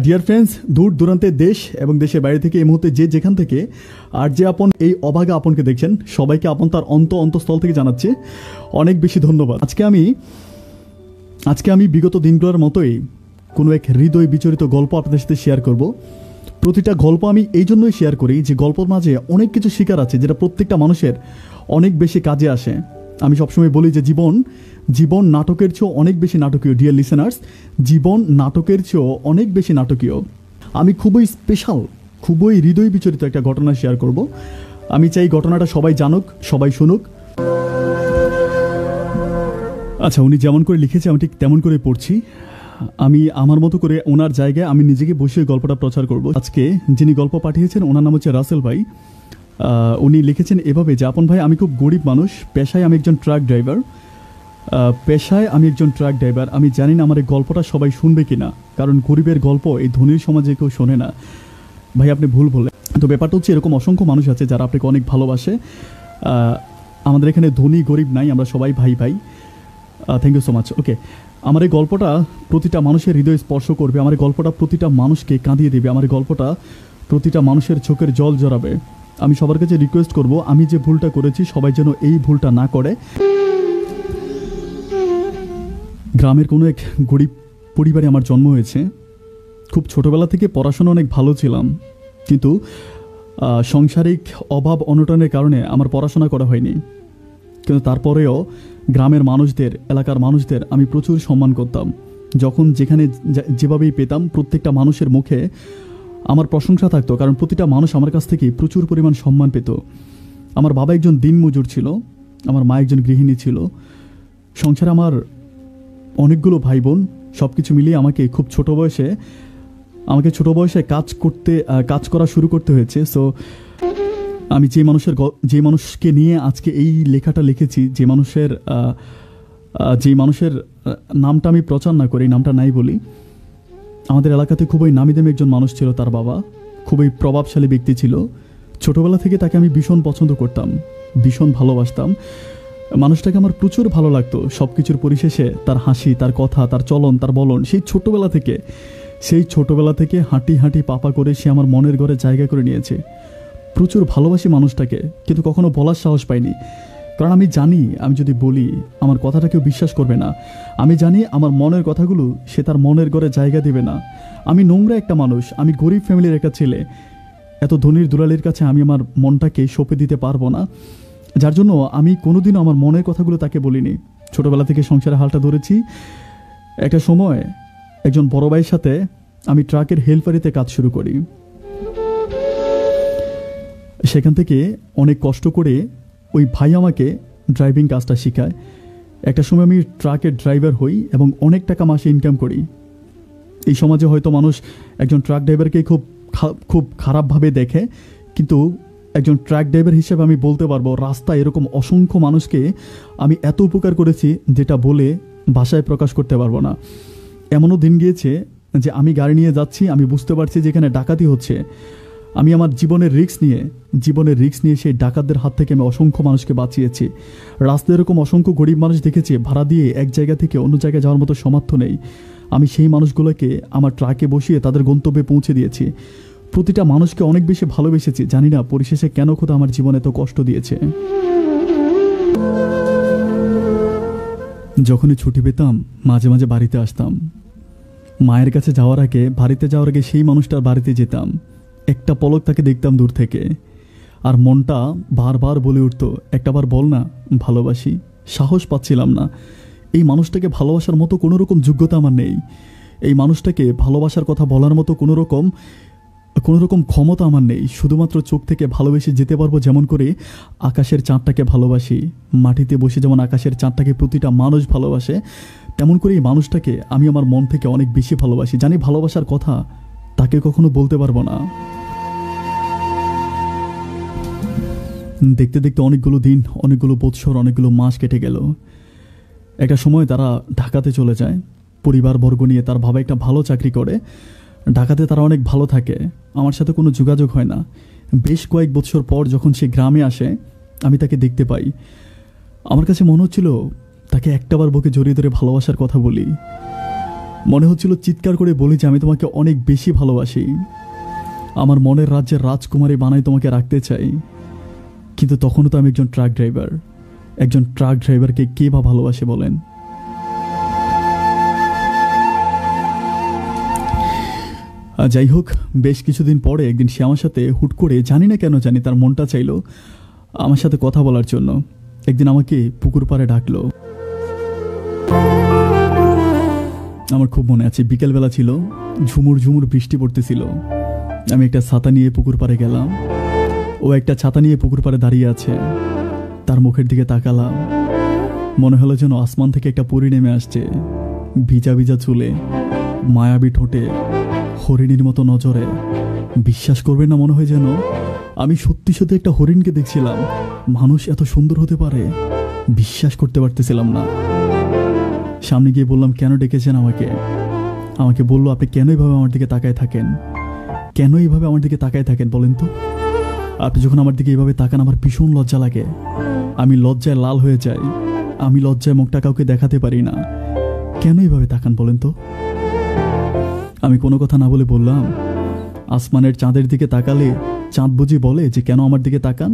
Dear friends, দূর দূরান্তের দেশ এবং দেশের বাইরে থেকে এই মুহূর্তে যে যেখান থেকে আর যে আপন এই অভাগা আপনকে দেখছেন, সবাইকে আপন তার অন্তঃস্থল থেকে জানাচ্ছি অনেক বেশি ধন্যবাদ। আজকে আমি বিগত দিনগুলোর মতোই কোনো এক হৃদয় বিচরিত গল্প আপনাদের সাথে শেয়ার করব। প্রতিটা গল্প আমি এই জন্যই শেয়ার করি যে গল্পের মাঝে অনেক কিছু শিকার আছে যেটা প্রত্যেকটা মানুষের অনেক বেশি কাজে আসে। আমি সবসময় বলি যে জীবন নাটকের চেয়েও অনেক বেশি নাটকীয়। ডিয়ার লিসেনার্স, জীবন নাটকের চেয়েও অনেক বেশি নাটকীয়। আমি খুবই স্পেশাল, খুবই হৃদয় বিচরিত একটা ঘটনা শেয়ার করব। আমি চাই ঘটনাটা সবাই জানুক, সবাই শুনুক। আচ্ছা, উনি যেমন করে লিখেছে আমি ঠিক তেমন করে পড়ছি। আমি আমার মতো করে ওনার জায়গায় আমি নিজেকে বসে গল্পটা প্রচার করব। আজকে যিনি গল্প পাঠিয়েছেন ওনার নাম হচ্ছে রাসেল ভাই। উনি লিখেছেন এভাবে যে, আপন ভাই, আমি খুব গরিব মানুষ, পেশায় আমি একজন ট্রাক ড্রাইভার। আমি জানি না আমার এই গল্পটা সবাই শুনবে কিনা, কারণ গরিবের গল্প এই ধনীর সমাজে কেউ শোনে না। ভাই, আপনি ভুল বললেন। তো ব্যাপারটা হচ্ছে, এরকম অসংখ্য মানুষ আছে যারা আপনাকে অনেক ভালোবাসে। আমাদের এখানে ধনী গরিব নাই, আমরা সবাই ভাই ভাই। Thank you so much. Okay, আমার এই গল্পটা প্রতিটা মানুষের হৃদয় স্পর্শ করবে। আমার এই গল্পটা প্রতিটা মানুষকে কাঁদিয়ে দেবে। আমার এই গল্পটা প্রতিটা মানুষের চোখের জল জড়াবে। আমি সবার কাছে রিকোয়েস্ট করব, আমি যে ভুলটা করেছি সবাই যেন এই ভুলটা না করে। গ্রামের কোনো এক গরিব পরিবারে আমার জন্ম হয়েছে। খুব ছোটোবেলা থেকে পড়াশোনা অনেক ভালো ছিলাম, কিন্তু সাংসারিক অভাব অনটনের কারণে আমার পড়াশোনা করা হয়নি। কিন্তু তারপরেও গ্রামের মানুষদের, এলাকার মানুষদের আমি প্রচুর সম্মান করতাম। যখন যেখানে যেভাবেই পেতাম, প্রত্যেকটা মানুষের মুখে আমার প্রশংসা থাকতো, কারণ প্রতিটা মানুষ আমার কাছ থেকে প্রচুর পরিমাণ সম্মান পেত। আমার বাবা একজন দিনমজুর ছিল, আমার মা একজন গৃহিণী ছিল। সংসারে আমার অনেকগুলো ভাই বোন। সব কিছু মিলিয়ে আমাকে ছোট বয়সে কাজ করা শুরু করতে হয়েছে। সো আমি যে মানুষকে নিয়ে আজকে এই লেখাটা লিখেছি, যে মানুষের নামটা আমি প্রচার না করি, নামটা নাই বলি, আমাদের এলাকাতে খুবই নামি দামি একজন মানুষ ছিল। তার বাবা খুবই প্রভাবশালী ব্যক্তি ছিল। ছোটবেলা থেকে তাকে আমি ভীষণ পছন্দ করতাম, ভীষণ ভালোবাসতাম। মানুষটাকে আমার প্রচুর ভালো লাগতো। সব কিছুর পরিশেষে তার হাসি, তার কথা, তার চলন, তার বলন, সেই ছোটবেলা থেকে হাঁটি হাঁটি পাপা করে সে আমার মনের ঘরে জায়গা করে নিয়েছে। প্রচুর ভালোবাসি মানুষটাকে, কিন্তু কখনো বলার সাহস পাইনি। কারণ আমি জানি, আমি যদি বলি আমার কথাটা কেউ বিশ্বাস করবে না। আমি জানি আমার মনের কথাগুলো সে তার মনের ঘরে জায়গা দেবে না। আমি নোংরা একটা মানুষ, আমি গরিব ফ্যামিলির একটা ছেলে। এত ধনীর দুলালির কাছে আমি আমার মনটাকে সঁপে দিতে পারবো না, যার জন্য আমি কোনোদিনও আমার মনের কথাগুলো তাকে বলিনি। ছোটোবেলা থেকে সংসারে হালটা ধরেছি। একটা সময় একজন বড় ভাইয়ের সাথে আমি ট্রাকের হেল্পারিতে কাজ শুরু করি। সেখান থেকে অনেক কষ্ট করে ওই ভাই আমাকে ড্রাইভিং কাজটা শেখায়। একটা সময় আমি ট্রাকের ড্রাইভার হই এবং অনেক টাকা মাসে ইনকাম করি। এই সমাজে হয়তো মানুষ একজন ট্রাক ড্রাইভারকে খুব খারাপভাবে দেখে, কিন্তু একজন ট্রাক ড্রাইভার হিসেবে আমি বলতে পারবো, রাস্তায় এরকম অসংখ্য মানুষকে আমি এত উপকার করেছি যেটা বলে ভাষায় প্রকাশ করতে পারবো না। এমনও দিন গিয়েছে যে আমি গাড়ি নিয়ে যাচ্ছি, আমি বুঝতে পারছি যে এখানে ডাকাতি হচ্ছে। আমি আমার জীবনের রিস্ক নিয়ে সেই ডাকাতদের হাত থেকে আমি অসংখ্য মানুষকে বাঁচিয়েছি। রাস্তায় এরকম অসংখ্য গরিব মানুষ দেখেছি, ভাড়া দিয়ে এক জায়গা থেকে অন্য জায়গায় যাওয়ার মতো সামর্থ্য নেই। আমি সেই মানুষগুলোকে আমার ট্রাকে বসিয়ে তাদের গন্তব্যে পৌঁছে দিয়েছি। প্রতিটা মানুষকে অনেক বেশি ভালোবেসেছি। জানি না পরিশেষে কেন খোদা আমার জীবনে এত কষ্ট দিয়েছে। যখনই ছুটি পেতাম মাঝে মাঝে বাড়িতে আসতাম। মায়ের কাছে বাড়িতে যাওয়ার আগে সেই মানুষটার বাড়িতে যেতাম। একটা পলক তাকে দেখতাম দূর থেকে, আর মনটা বারবার বলে উঠতো, একটাবার বল না ভালোবাসি। সাহস পাচ্ছিলাম না। এই মানুষটাকে ভালোবাসার মতো কোনো রকম যোগ্যতা আমার নেই। এই মানুষটাকে ভালোবাসার কথা বলার মতো কোনো রকম ক্ষমতা আমার নেই। শুধুমাত্র চোখ থেকে ভালোবেসে যেতে পারবো, যেমন করে আকাশের চাঁদটাকে ভালোবাসি। মাটিতে বসে যেমন আকাশের চাঁদটাকে প্রতিটা মানুষ ভালোবাসে, তেমন করে এই মানুষটাকে আমি আমার মন থেকে অনেক বেশি ভালোবাসি। জানি ভালোবাসার কথা তাকে কখনো বলতে পারবো না। দেখতে দেখতে অনেকগুলো দিন, অনেকগুলো বৎসর, অনেকগুলো মাস কেটে গেল। একটা সময় তারা ঢাকাতে চলে যায় পরিবারবর্গ নিয়ে। তার বাবা একটা ভালো চাকরি করে, ঢাকাতে তারা অনেক ভালো থাকে। আমার সাথে কোনো যোগাযোগ হয় না। বেশ কয়েক বছর পর যখন সে গ্রামে আসে, আমি তাকে দেখতে পাই। আমার কাছে মনে হচ্ছিল তাকে একটাবার বুকে জড়িয়ে ধরে ভালোবাসার কথা বলি। মনে হচ্ছিল চিৎকার করে বলি যে আমি তোমাকে অনেক বেশি ভালোবাসি, আমার মনের রাজ্যের রাজকুমারী বানাই তোমাকে রাখতে চাই। কিন্তু তখনও তো আমি একজন ট্রাক ড্রাইভার। একজন ট্রাক ড্রাইভারকে কে বা ভালোবাসে বলেন? যাই হোক, বেশ কিছুদিন পরে একদিন সে আমার সাথে হুট করে, জানি না কেন জানি, তার মনটা চাইলো আমার সাথে কথা বলার জন্য। একদিন আমাকে পুকুর পাড়ে ডাকলো। আমার খুব মনে আছে, বিকেলবেলা ছিল, ঝুমুর ঝুমুর বৃষ্টি পড়তেছিল। আমি একটা ছাতা নিয়ে পুকুর পাড়ে গেলাম। ও একটা ছাতা নিয়ে পুকুর পাড়ে দাঁড়িয়ে আছে। তার মুখের দিকে তাকালাম, মনে হলো যেন আসমান থেকে একটা পরী নেমে আসছে। ভিজা ভিজা চুলে, মায়াবী ঠোঁটে, হরিণীর মতো নজরে। বিশ্বাস করবেন না, মনে হয় যেন আমি সত্যি সত্যি একটা হরিণকে দেখছিলাম। মানুষ এত সুন্দর হতে পারে, বিশ্বাস করতে পারতেছিলাম না। সামনে গিয়ে বললাম, কেন ডেকেছেন আমাকে? আমাকে বললো, আপনি কেন এইভাবে আমার দিকে তাকায় থাকেন? কেন এইভাবে আমার দিকে তাকায় থাকেন বলেন তো? আপনি যখন আমার দিকে এইভাবে তাকান আমার ভীষণ লজ্জা লাগে। আমি লজ্জায় লাল হয়ে যাই। আমি লজ্জায় মুখটা কাউকে দেখাতে পারি না। কেন এইভাবে তাকান বলেন তো? আমি কোনো কথা না বলে বললাম, আসমানের চাঁদের দিকে তাকালে চাঁদ বুঝি বলে যে কেন আমার দিকে তাকান?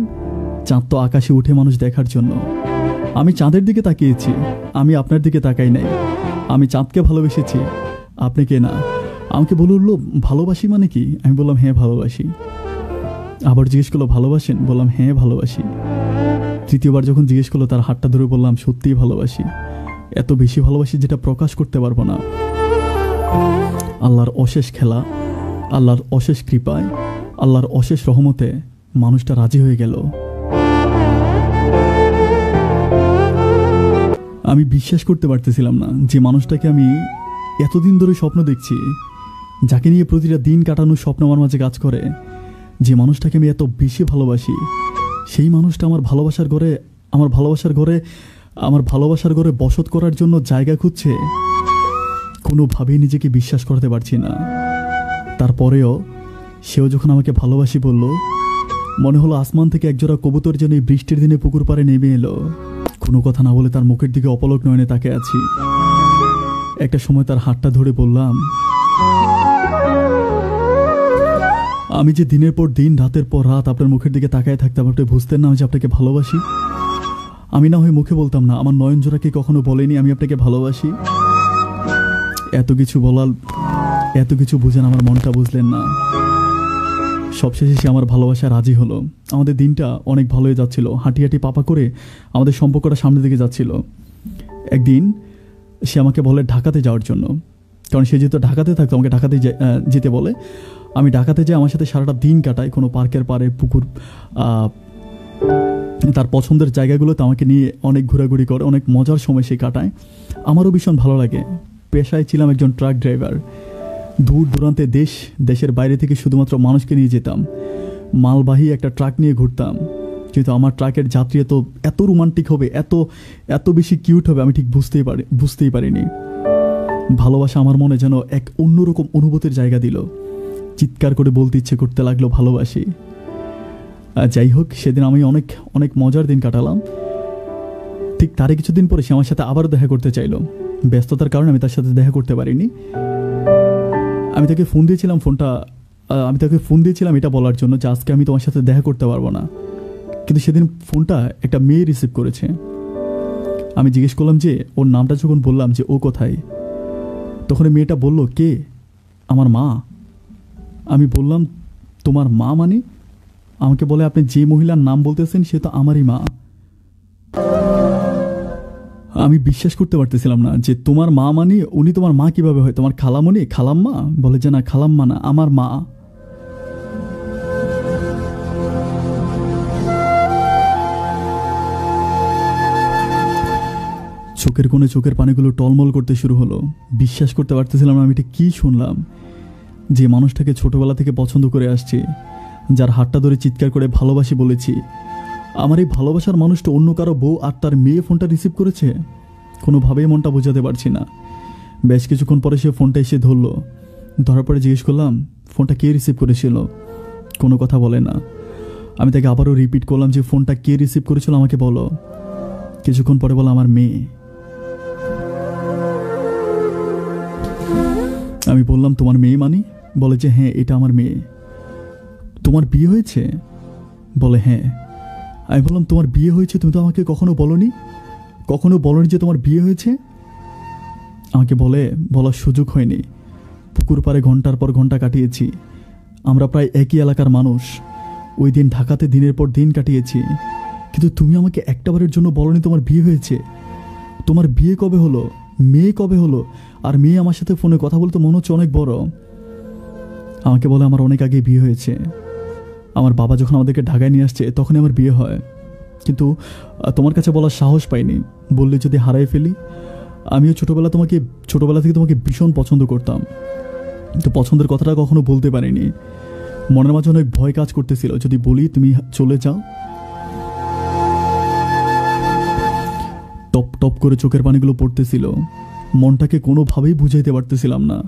চাঁদ তো আকাশে উঠে মানুষ দেখার জন্য। আমি চাঁদের দিকে তাকিয়েছি, আমি আপনার দিকে তাকাই নাই। আমি চাঁদকে ভালোবেসেছি, আপনাকে না। আমাকে বললো, ভালোবাসি মানে কি? আমি বললাম, হ্যাঁ ভালোবাসি। আবার জিজ্ঞেস করলো, ভালোবাসেন? বললাম, হ্যাঁ ভালোবাসি। তৃতীয়বার যখন জিজ্ঞেস করলো, তার হাতটা ধরে বললাম, সত্যিই ভালোবাসি। এত বেশি ভালোবাসি যেটা প্রকাশ করতে পারবো না। আল্লাহর অশেষ খেলা, আল্লাহর অশেষ কৃপায়, আল্লাহর অশেষ রহমতে মানুষটা রাজি হয়ে গেল। আমি বিশ্বাস করতে পারতেছিলাম না যে মানুষটাকে আমি এতদিন ধরে স্বপ্ন দেখছি, যাকে নিয়ে প্রতিটা দিন কাটানোর স্বপ্ন আমার মাঝে কাজ করে, যে মানুষটাকে আমি এত বেশি ভালোবাসি, সেই মানুষটা আমার ভালোবাসার ঘরে বসত করার জন্য জায়গা খুঁজছে। কোনোভাবেই নিজেকে বিশ্বাস করতে পারছি না। তারপরেও সেও যখন আমাকে ভালোবাসি বলল, মনে হলো আসমান থেকে একজোড়া কবুতর যেন এই বৃষ্টির দিনে পুকুর পাড়ে নেমে এলো। কোনো কথা না বলে তার মুখের দিকে অপলক নয়নে তাকিয়ে আছি। একটা সময় তার হাতটা ধরে বললাম, আমি যে দিনের পর দিন, রাতের পর রাত আপনার মুখের দিকে তাকায় থাকতাম, আপনি বুঝতেন না যে আপনাকে ভালোবাসি? আমি না হয় মুখে বলতাম না, আমার নয়ন জোড়া কি কখনো বলেনি আমি আপনাকে ভালোবাসি? এত কিছু বুঝেন, আমার মনটা বুঝলেন না। সবশেষে সে আমার ভালোবাসা রাজি হলো। আমাদের দিনটা অনেক ভালোই যাচ্ছিল। হাঁটি হাঁটি পাপা করে আমাদের সম্পর্কটা সামনের দিকে যাচ্ছিল। একদিন সে আমাকে বলে ঢাকাতে যাওয়ার জন্য, কারণ সে যেহেতু ঢাকাতে থাকতো, আমাকে ঢাকাতে যেতে বলে। আমি ঢাকাতে যাই, আমার সাথে সারাটা দিন কাটাই কোনো পার্কের পাড়ে, পুকুর, তার পছন্দের জায়গাগুলোতে আমাকে নিয়ে অনেক ঘোরাঘুরি করে, অনেক মজার সময় সে কাটায়। আমারও ভীষণ ভালো লাগে। পেশায় ছিলাম একজন ট্রাক ড্রাইভার। দূর দূরান্তে দেশের বাইরে থেকে শুধুমাত্র মানুষকে নিয়ে যেতাম। মালবাহী একটা ট্রাক নিয়ে ঘুরতাম। কিন্তু আমার ট্রাকের যাত্রী এত রোমান্টিক হবে, এত বেশি কিউট হবে, আমি ঠিক বুঝতেই পারিনি। ভালোবাসা আমার মনে যেন এক অন্যরকম অনুভূতির জায়গা দিল। চিৎকার করে বলতে ইচ্ছে করতে লাগলো, ভালোবাসি। যাই হোক, সেদিন আমি অনেক মজার দিন কাটালাম। ঠিক তারই কিছুদিন পরে সে আমার সাথে আবারও দেখা করতে চাইলো। ব্যস্ততার কারণে আমি তার সাথে দেখা করতে পারিনি। আমি তাকে ফোন দিয়েছিলাম এটা বলার জন্য যে আজকে আমি তোমার সাথে দেখা করতে পারবো না। কিন্তু সেদিন ফোনটা একটা মেয়ে রিসিভ করেছে। আমি জিজ্ঞেস করলাম যে ওর নামটা, যখন বললাম যে ও কোথায়, তখন মেয়েটা বলল, কে? আমার মা। আমি বললাম, তোমার মা মানে? আমাকে বলে, আপনি যে মহিলার নাম বলতেছেন সে তো আমারই মা। আমি বিশ্বাস করতে পারতেছিলাম না যে তোমার মা মানে উনি তোমার মা কিভাবে হয়? তোমার খালামণি, খালাম্মা? বলে যে না, খালাম্মা না, আমার মা। চোখের কোণে চোখের পানিগুলো টলমল করতে শুরু হলো। বিশ্বাস করতে পারতেছিলাম না আমি এটা কি শুনলাম। যে মানুষটাকে ছোটবেলা থেকে পছন্দ করে আসছি, যার হাতটা ধরে চিৎকার করে ভালোবাসি বলেছি, আমার এই ভালোবাসার মানুষটা অন্য কারো বউ আর তার মেয়ে ফোনটা রিসিভ করেছে। কোনোভাবেই মনটা বোঝাতে পারছি না। বেশ কিছুক্ষণ পরে সে ফোনটা এসে ধরলো। ধরার পরে জিজ্ঞেস করলাম, ফোনটা কে রিসিভ করেছিল? কোনো কথা বলে না। আমি তাকে আবারও রিপিট করলাম যে ফোনটা কে রিসিভ করেছিল আমাকে বলো। কিছুক্ষণ পরে বলো, আমার মেয়ে। আমি বললাম তোমার মেয়ে মানে? বলে যে হ্যাঁ এটা আমার মেয়ে। তোমার বিয়ে হয়েছে? বলে হ্যাঁ। আমি বললাম তোমার বিয়ে হয়েছে, তুমি তো আমাকে কখনো বলনি, কখনো বলনি যে তোমার বিয়ে হয়েছে। আমাকে বলে বলার সুযোগ হয়নি। পুকুর পাড়ে ঘন্টার পর ঘন্টা কাটিয়েছি, আমরা প্রায় একই এলাকার মানুষ। ওই দিন ঢাকাতে দিনের পর দিন কাটিয়েছি, কিন্তু তুমি আমাকে একটাবারের জন্য বলনি তোমার বিয়ে হয়েছে। তোমার বিয়ে কবে হলো, মেয়ে কবে হলো? আর মেয়ে আমার সাথে ফোনে কথা বলতে মনে হচ্ছে অনেক বড়। আমাকে বলে আমার অনেক আগে বিয়ে হয়েছে, আমার বাবা যখন আমাদেরকে ঢাকায় নিয়ে আসছে তখনই আমার বিয়ে হয়, কিন্তু তোমার কাছে বলার সাহস পাইনি, বললে যদি হারাই ফেলি। আমিও ছোটবেলা থেকে তোমাকে ভীষণ পছন্দ করতাম, কিন্তু পছন্দের কথাটা কখনো বলতে পারিনি। মনের মাঝে অনেক ভয় কাজ করতেছিল, যদি বলি তুমি চলে যাও। টপ টপ করে চোখের পানিগুলো পড়তেছিল, মনটাকে কোনোভাবেই বুঝাইতে পারতেছিলাম না।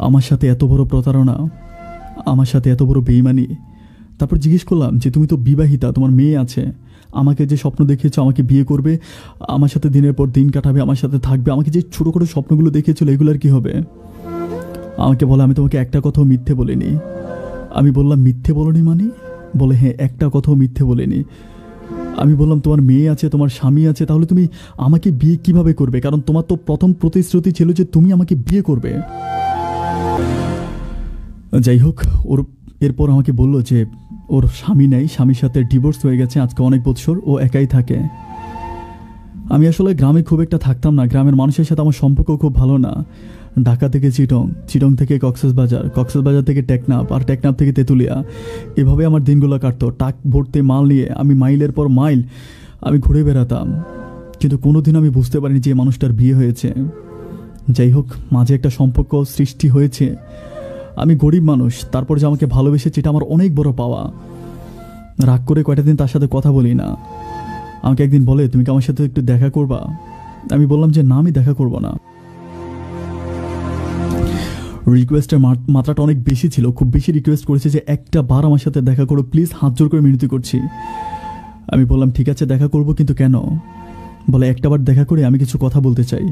আমার সাথে এত বড় প্রতারণা, আমার সাথে এত বড় বেইমানি। তারপর জিজ্ঞেস করলাম যে তুমি তো বিবাহিতা, তোমার মেয়ে আছে, আমাকে যে স্বপ্ন দেখিয়েছো আমাকে বিয়ে করবে, আমার সাথে দিনের পর দিন কাটাবে, আমার সাথে থাকবে, আমাকে যে ছোটো ছোটো স্বপ্নগুলো দেখিয়েছিল এগুলোর কি হবে? আমাকে বলে আমি তোমাকে একটা কথাও মিথ্যে বলিনি। আমি বললাম মিথ্যে বলনি মানে? বলে হ্যাঁ একটা কথাও মিথ্যে বলিনি। আমি বললাম তোমার মেয়ে আছে, তোমার স্বামী আছে, তাহলে তুমি আমাকে বিয়ে কিভাবে করবে? কারণ তোমার তো প্রথম প্রতিশ্রুতি ছিল যে তুমি আমাকে বিয়ে করবে। যাই হোক, এরপর আমাকে বলল যে ওর স্বামী নেই, স্বামীর সাথে ডিভোর্স হয়ে গেছে আজকে অনেক বছর, ও একাই থাকে। আমি আসলে গ্রামে খুব একটা থাকতাম না, গ্রামের মানুষের সাথে আমার সম্পর্ক খুব ভালো না। ঢাকা থেকে চিটং, চিটং থেকে কক্সবাজার, কক্সবাজার থেকে টেকনাফ, আর টেকনাফ থেকে তেঁতুলিয়া, এভাবে আমার দিনগুলো কাটতো। টাক ভর্তি মাল নিয়ে আমি মাইলের পর মাইল আমি ঘুরে বেড়াতাম, কিন্তু কোনোদিন আমি বুঝতে পারিনি যে মানুষটার বিয়ে হয়েছে। যাই হোক, মাঝে একটা সম্পর্ক সৃষ্টি হয়েছে। আমি গরিব মানুষ, তারপর যে আমাকে ভালোবেসেছে এটা আমার অনেক বড় পাওয়া। রাগ করে কয়টা দিন তার সাথে কথা বলি না। আমাকে একদিন বলে তুমি কি আমার সাথে একটু দেখা করবা? আমি বললাম যে না, আমি দেখা করব না। রিকোয়েস্টের মাত্রাটা অনেক বেশি ছিল, খুব বেশি রিকোয়েস্ট করেছে যে একটা বার আমার সাথে দেখা করো প্লিজ, হাত জোর করে মিনতি করছি। আমি বললাম ঠিক আছে দেখা করব, কিন্তু কেন? বলে একটা বার দেখা করে আমি কিছু কথা বলতে চাই,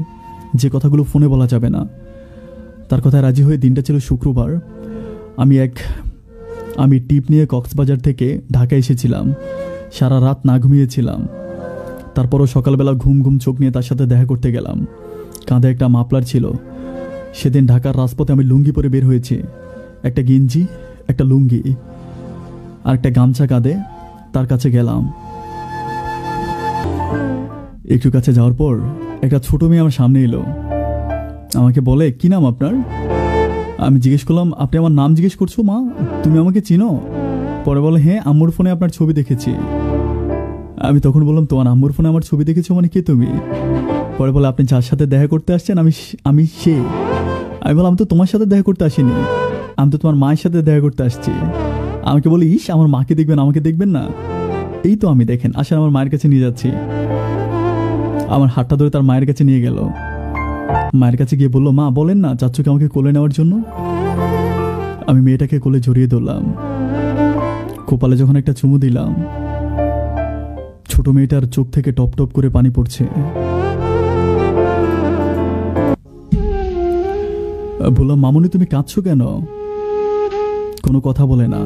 যে কথাগুলো ফোনে বলা যাবে না। তার কথায় রাজি হয়ে, দিনটা ছিল শুক্রবার, আমি টিপ নিয়ে কক্সবাজার থেকে ঢাকা এসেছিলাম। সারা রাত না ঘুমিয়েছিলাম, তারপরও সকালবেলা ঘুম ঘুম চোখ নিয়ে তার সাথে দেখা করতে গেলাম। কাঁধে একটা মাফলার ছিল। সেদিন ঢাকার রাজপথে আমি লুঙ্গি পরে বের হয়েছি, একটা গেঞ্জি, একটা লুঙ্গি আর একটা গামছা কাঁধে। তার কাছে গেলাম, একটু কাছে যাওয়ার পর একটা ছোট মেয়ে আমার সামনে এলো। আমাকে বলে কি নাম আপনার? আমি জিজ্ঞেস করলাম আপনি আমার নাম জিজ্ঞেস করছো মা, তুমি আমাকে চিনো? পরে বলে হ্যাঁ, আম্মুর ফোনে আপনার ছবি দেখেছি। আমি তখন বললাম তোমার আম্মুর ফোনে আমার ছবি দেখেছো মানে কে তুমি? পরে বলে আপনি যার সাথে দেখা করতে আসছেন আমি সে। আমি বললাম আমি তো তোমার সাথে দেখা করতে আসিনি, আমি তো তোমার মায়ের সাথে দেখা করতে আসছি। আমাকে বলে ইস, আমার মাকে দেখবেন আমাকে দেখবেন না? এই তো আমি, দেখেন আসেন আমার মায়ের কাছে নিয়ে যাচ্ছি। আমার হাতটা ধরে তার মায়ের কাছে নিয়ে গেল। মায়ের কাছে গিয়ে বললো মা বলেন না চাচ্চুকে আমাকে কোলে নেওয়ার জন্য। আমি মেয়েটাকে কোলে জড়িয়ে ধরলাম, কপালে যখন একটা চুমু দিলাম, ছোট মেয়েটার চোখ থেকে টপ টপ করে পানি পড়ছে। বললাম মামুনি তুমি কাঁদছো কেন? কোনো কথা বলে না।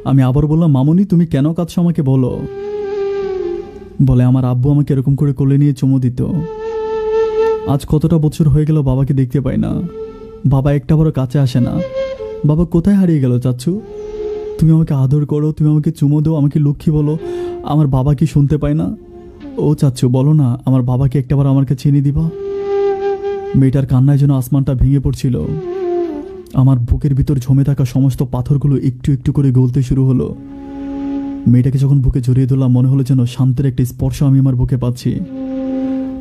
আমি আবার বললাম মামুনি তুমি কেন কাঁদছো আমাকে বলো। বলে আমার আব্বু আমাকে এরকম করে কোলে নিয়ে চুমু দিত। আজ কতটা বছর হয়ে গেল বাবাকে দেখতে পাই না, বাবা একটা বড় কাছে আসে না। বাবা কোথায় হারিয়ে গেল চাচ্ছু? তুমি আমাকে আদর করো, তুমি আমাকে চুমো দাও, আমাকে লক্ষ্মী বলো, আমার বাবা কি শুনতে পায় না? ও চাচ্ছু বলো না আমার বাবাকে একটাবার আমার কাছে এনে দিবা। মেয়েটার কান্নায় যেন আসমানটা ভেঙে পড়ছিল। আমার বুকের ভিতর জমে থাকা সমস্ত পাথরগুলো একটু একটু করে গলতে শুরু হলো। মেয়েটাকে যখন বুকে জড়িয়ে ধরলাম মনে হলো যেন শান্তির একটা স্পর্শ আমি আমার বুকে পাচ্ছি।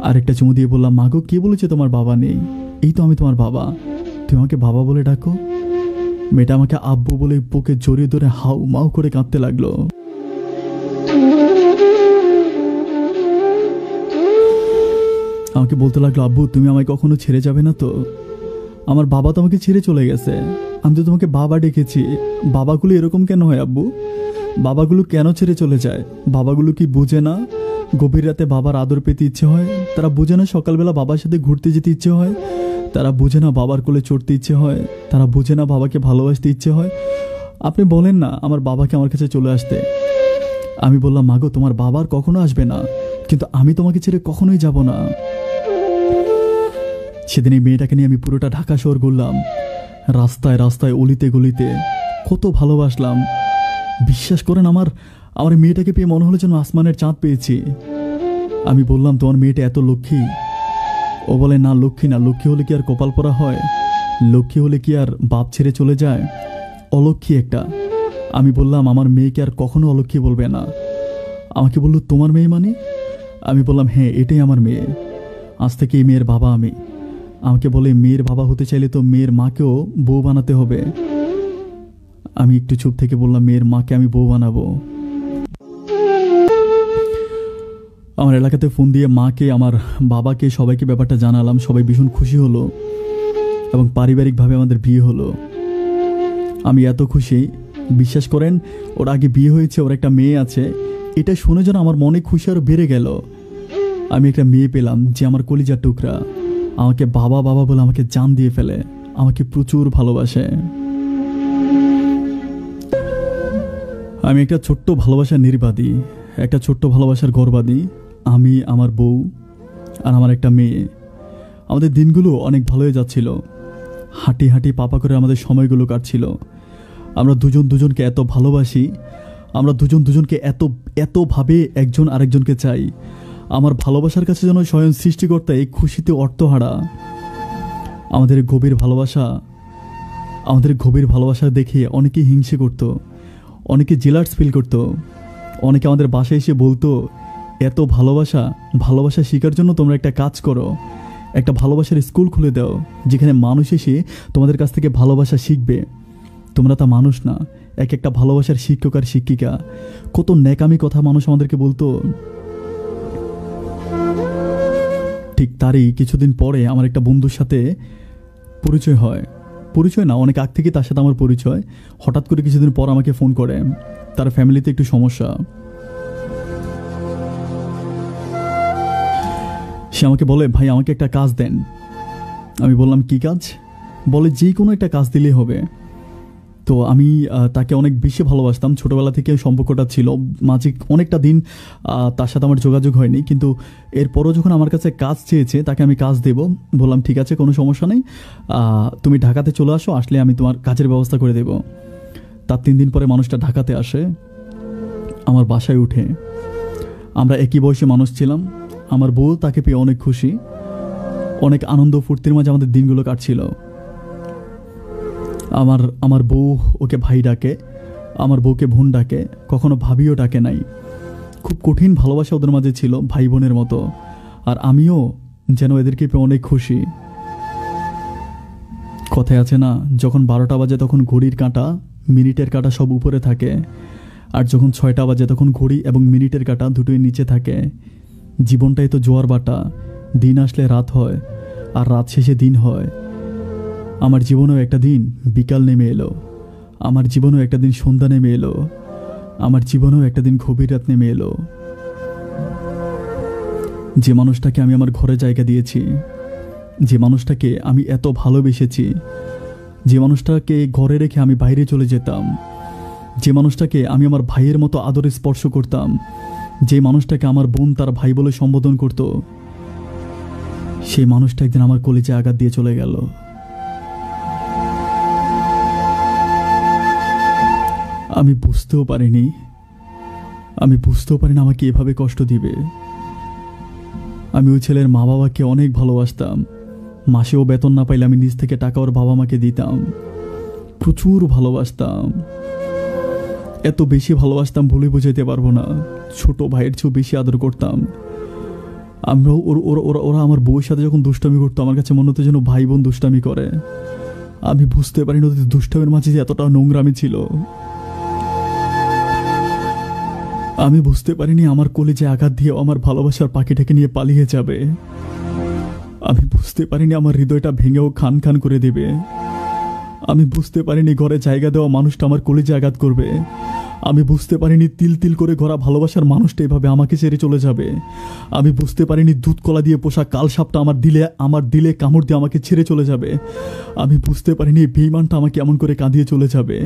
আর একটা চুমু দিয়ে বললাম মাগো কে বলেছে তোমার বাবা নেই? এই তো আমি তোমার বাবা, তুমি আমাকে বাবা বলে ডাকো। মেয়েটা আমাকে আব্বু বলে বুকে জড়িয়ে ধরে হাউ মাউ করে কাঁদতে লাগলো। আমাকে বলতে লাগলো আব্বু তুমি আমায় কখনো ছেড়ে যাবে না তো? আমার বাবা তো আমাকে ছেড়ে চলে গেছে, আমি তো তোমাকে বাবা ডেকেছি। বাবাগুলো এরকম কেন হয় আব্বু? বাবাগুলো কেন ছেড়ে চলে যায়? বাবাগুলো কি বুঝে না গভীর রাতে বাবার আদর পেতে ইচ্ছে হয়, তারা বোঝে না সকালবেলা বাবার সাথে ঘুরতে যেতে ইচ্ছে হয়, তারা বোঝে না বাবার কোলে চড়তে ইচ্ছে হয়, তারা বোঝে না বাবাকে ভালোবাসতে ইচ্ছে হয়। আপনি বলেন না আমার বাবাকে আমার কাছে চলে আসতে। আমি বললাম, মাগো তোমার বাবার কখনো আসবে না, কিন্তু আমি তোমাকে ছেড়ে কখনোই যাব না। সেদিন এই মেয়েটাকে নিয়ে আমি পুরোটা ঢাকা শহর ঘুরলাম, রাস্তায় রাস্তায় অলিতে গলিতে, কত ভালোবাসলাম। বিশ্বাস করেন, আমার আমার মেয়েটাকে পেয়ে মনে হলো যেন আসমানের চাঁদ পেয়েছি। আমি বললাম, তোমার মেয়েটা এত লক্ষ্মী? ও বলে, না লক্ষ্মী না, লক্ষ্মী হলে কি আর কপাল পরা হয়? লক্ষ্মী হলে কি আর বাপ ছেড়ে চলে যায়? অলক্ষ্মী একটা। আমি বললাম, আমার মেয়েকে আর কখনো অলক্ষ্মী বলবে না। আমাকে বলল, তোমার মেয়ে মানে? আমি বললাম, হ্যাঁ এটাই আমার মেয়ে, আজ থেকে এই মেয়ের বাবা আমি। আমাকে বলে, মেয়ের বাবা হতে চাইলে তো মেয়ের মাকেও বউ বানাতে হবে। আমি একটু চুপ থেকে বললাম, মেয়ের মাকে আমি বউ বানাবো? আমার এলাকাতে ফোন দিয়ে মাকে, আমার বাবাকে, সবাইকে ব্যাপারটা জানালাম। সবাই ভীষণ খুশি হলো এবং পারিবারিকভাবে আমাদের বিয়ে হলো। আমি এত খুশি, বিশ্বাস করেন, ওর আগে বিয়ে হয়েছে, ওর একটা মেয়ে আছে। এটা শুনে যেন আমার মনে খুশি আরও বেড়ে গেল। আমি একটা মেয়ে পেলাম যে আমার কলিজার টুকরা, আমাকে বাবা বাবা বলে আমাকে জান দিয়ে ফেলে, আমাকে প্রচুর ভালোবাসে। আমি একটা ছোট্ট ভালোবাসার নির্বাদী, একটা ছোট্ট ভালোবাসার গর্বাদী। আমি, আমার বউ আর আমার একটা মেয়ে। আমাদের দিনগুলো অনেক ভালোই যাচ্ছিল, হাঁটি হাঁটি পাপা করে আমাদের সময়গুলো কাটছিল। আমরা দুজন দুজনকে এত ভালোবাসি, আমরা দুজন দুজনকে এত এতভাবে একজন আরেকজনকে চাই। আমার ভালোবাসার কাছে যেন স্বয়ং সৃষ্টিকর্তা এই খুশিতে অর্থহারা। আমাদের গভীর ভালোবাসা দেখে অনেকে হিংসে করত, অনেকে জেলার্স ফিল করত, অনেকে আমাদের বাসায় এসে বলতো, এত ভালোবাসা শেখার জন্য তোমরা একটা কাজ করো, একটা ভালোবাসার স্কুল খুলে দাও, যেখানে মানুষ এসে তোমাদের কাছ থেকে ভালোবাসা শিখবে। তোমরা তা মানুষ না, এক একটা ভালোবাসার শিক্ষক আর শিক্ষিকা। কত ন্যাকামি কথা মানুষ আমাদেরকে বলতো। ঠিক তারই কিছুদিন পরে আমার একটা বন্ধুর সাথে পরিচয় হয়। পরিচয় না, অনেক আগ থেকে তার সাথে আমার পরিচয়। হঠাৎ করে কিছুদিন পর আমাকে ফোন করে, তার ফ্যামিলিতে একটু সমস্যা। সে আমাকে বলে, ভাই আমাকে একটা কাজ দেন। আমি বললাম, কি কাজ? বলে, যে কোনো একটা কাজ দিলেই হবে। তো আমি তাকে অনেক বেশি ভালোবাসতাম, ছোটোবেলা থেকে সম্পর্কটা ছিল। মাঝে অনেকটা দিন তার সাথে আমার যোগাযোগ হয়নি, কিন্তু এরপরও যখন আমার কাছে কাজ চেয়েছে, তাকে আমি কাজ দেব। বললাম, ঠিক আছে, কোনো সমস্যা নেই, তুমি ঢাকাতে চলে আসো, আসলে আমি তোমার কাজের ব্যবস্থা করে দেব। তার 3 দিন পরে মানুষটা ঢাকাতে আসে, আমার বাসায় উঠে। আমরা একই বয়সী মানুষ ছিলাম। আমার বউ তাকে পেয়ে অনেক খুশি, অনেক আনন্দ ফুর্তির মাঝে আমাদের দিনগুলো কাটছিল। আমার বউ ওকে ভাই ডাকে, আমার বউকে বোন ডাকে, কখনো ভাবিও ডাকে নাই। খুব কঠিন ভালোবাসা ওদের মাঝে ছিল, ভাই বোনের মতো। আর আমিও যেন এদেরকে পেয়ে অনেক খুশি। কথায় আছে না, যখন 12টা বাজে তখন ঘড়ির কাঁটা, মিনিটের কাঁটা সব উপরে থাকে, আর যখন 6টা বাজে তখন ঘড়ি এবং মিনিটের কাঁটা দুটোই নিচে থাকে। জীবনটাই তো জোয়ার বাটা, দিন আসলে রাত হয়, আর রাত শেষে দিন হয়। আমার জীবনেও একটা দিন বিকাল নেমে এলো, আমার জীবনেও একটা দিন সন্ধ্যা নেমে এলো, আমার জীবনেও একটা দিন গভীর রাত নেমে এলো। যে মানুষটাকে আমি আমার ঘরে জায়গা দিয়েছি, যে মানুষটাকে আমি এত ভালোবেসেছি, যে মানুষটাকে ঘরে রেখে আমি বাইরে চলে যেতাম, যে মানুষটাকে আমি আমার ভাইয়ের মতো আদরে স্পর্শ করতাম, যে মানুষটাকে আমার বোন তার ভাই বলে সম্বোধন করত, সেই মানুষটা একদিন আমার কলিজে আঘাত দিয়ে চলে গেল। আমি বুঝতেও পারিনি আমাকে এভাবে কষ্ট দিবে। আমি ওই ছেলের মা বাবাকে অনেক ভালোবাসতাম। মাসেও বেতন না পাইলে আমি নিজ থেকে টাকা ওর বাবা মাকে দিতাম, প্রচুর ভালোবাসতাম। এত বেশি ভালোবাসতাম বলে বোঝাইতে পারবো না। ছোট ভাইয়ের চেয়েও বেশি আদর করতাম। আমরাও ওরা আমার বউয়ের সাথে যখন দুষ্টামি করতো, আমার কাছে মনে হতো যেন ভাই বোন দুষ্টামি করে। আমি বুঝতে পারিনি ওদের দুষ্টামির মাঝে যে এতটা নোংরামি ছিল। আমি বুঝতে পারিনি আমার কলেজে আঘাত দিয়ে আমার ভালোবাসার পাখিটাকে নিয়ে পালিয়ে যাবে। আমি বুঝতে পারিনি আমার হৃদয়টা ভেঙেও খান খান করে দেবে। আমি বুঝতে পারিনি ঘরে জায়গা দেওয়া মানুষটা আমার কলেজে আঘাত করবে। আমি বুঝতে পারিনি তিল তিল করে গড়া ভালোবাসার মানুষটা এভাবে আমাকে ছেড়ে চলে যাবে। আমি বুঝতে পারিনি দুধ কলা দিয়ে পোষা কাল সাপটা আমার দিলে কামড় দিয়ে আমাকে ছেড়ে চলে যাবে। আমি বুঝতে পারিনি বেঈমানটা আমাকে এমন করে কাঁদিয়ে চলে যাবে।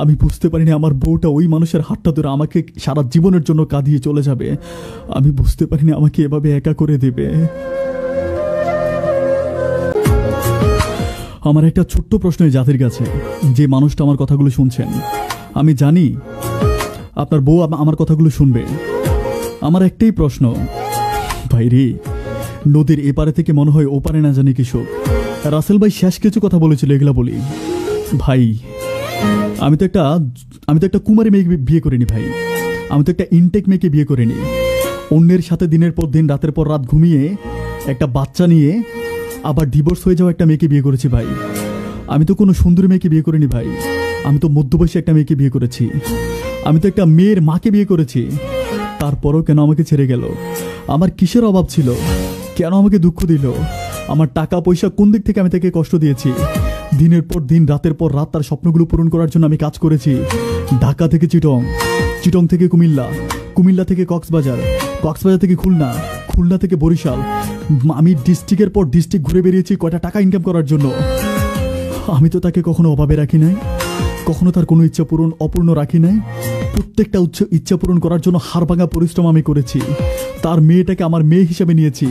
আমি বুঝতে পারিনি আমার বউটা ওই মানুষের হাতটা ধরে আমাকে সারা জীবনের জন্য কাঁদিয়ে চলে যাবে। আমি বুঝতে পারিনি আমাকে এভাবে একা করে দেবে। আমার একটা ছোট্ট প্রশ্ন এই জাতির কাছে, যে মানুষটা আমার কথাগুলো শুনছেন, আমি জানি আপনার বউ আমার কথাগুলো শুনবে। আমার একটাই প্রশ্ন, ভাই রে, নদীর এপারে থেকে মনে হয় ওপারে না জানি কিছু। রাসেল ভাই শেষ কিছু কথা বলেছিল, এগুলা বলি ভাই। আমি তো একটা কুমারী মেয়ে বিয়ে করিনি ভাই। আমি তো একটা ইনটেক মেয়েকে বিয়ে করিনি। অন্যের সাথে দিনের পর দিন রাতের পর রাত ঘুমিয়ে একটা বাচ্চা নিয়ে আবার ডিভোর্স হয়ে যাওয়া একটা মেয়েকে বিয়ে করেছি ভাই। আমি তো কোনো সুন্দরী মেয়েকে বিয়ে করিনি ভাই। আমি তো মধ্যবয়সী একটা মেয়েকে বিয়ে করেছি। আমি তো একটা মেয়ের মাকে বিয়ে করেছি। তারপরও কেন আমাকে ছেড়ে গেল? আমার কিসের অভাব ছিল? কেন আমাকে দুঃখ দিল? আমার টাকা পয়সা কোন দিক থেকে আমি তাকে কষ্ট দিয়েছি? দিনের পর দিন রাতের পর রাত তার স্বপ্নগুলো পূরণ করার জন্য আমি কাজ করেছি। ঢাকা থেকে চিটং, চিটং থেকে কুমিল্লা, কুমিল্লা থেকে কক্সবাজার, কক্সবাজার থেকে খুলনা, খুলনা থেকে বরিশাল। আমি ডিস্ট্রিক্টের পর ডিস্ট্রিক্ট ঘুরে বেরিয়েছি কয়টা টাকা ইনকাম করার জন্য। আমি তো তাকে কখনো অভাবে রাখি নাই, কখনো তার কোনো ইচ্ছা পূরণ অপূর্ণ রাখি নাই। প্রত্যেকটা ইচ্ছা পূরণ করার জন্য হাড়ভাঙা পরিশ্রম আমি করেছি। তার মেয়েটাকে আমার মেয়ে হিসেবে নিয়েছি।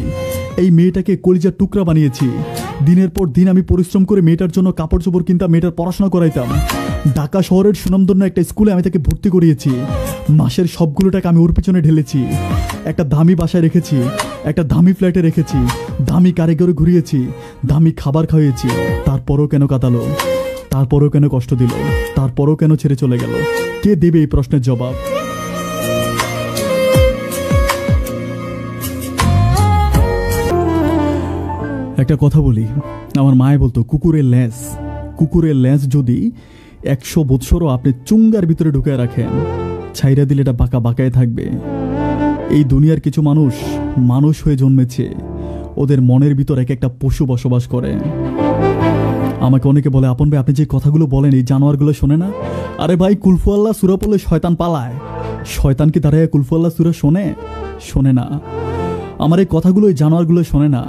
এই মেয়েটাকে কলিজার টুকরা বানিয়েছি। দিনের পর দিন আমি পরিশ্রম করে মেয়েটার জন্য কাপড় চোপড় কিনতাম, মেয়েটার পড়াশোনা করাইতাম। ঢাকা শহরের সুনামধন্য একটা স্কুলে আমি তাকে ভর্তি করিয়েছি। মাসের সবগুলো টাকা আমি ওর পিছনে ঢেলেছি। একটা দামি বাসায় রেখেছি, একটা দামি ফ্ল্যাটে রেখেছি, দামি কারিগরে ঘুরিয়েছি, দামি খাবার খাইয়েছি। তারপরও কেন কাঁদালো? তারপরও কেন কষ্ট দিল? তারপরও কেন ছেড়ে চলে গেল? কে দেবে এই প্রশ্নের জবাব? একটা কথা বলি, আমার মায়ে বলতো কুকুরের ল্যাজ যদি 100 বৎসরও আপনি চুঙ্গার ভিতরে ঢুকায় রাখেন, ছাইরা দিলে এটা বাঁকা বাঁকায় থাকবে। এই দুনিয়ার কিছু মানুষ হয়ে জন্মেছে, ওদের মনের ভিতর এক একটা পশু বসবাস করে। আমাকে অনেকে বলে, আপন ভাই আপনি যে কথাগুলো বলেন এই জানোয়ারগুলো শোনে না? আরে ভাই, কুলফু আল্লাহ সূরা পড়লে শয়তান পালায়। শয়তান কি দাঁড়ায় কুলফু আল্লাহ সূরা শোনে না। আমার এই কথাগুলো এই জানোয়ারগুলো শোনে না।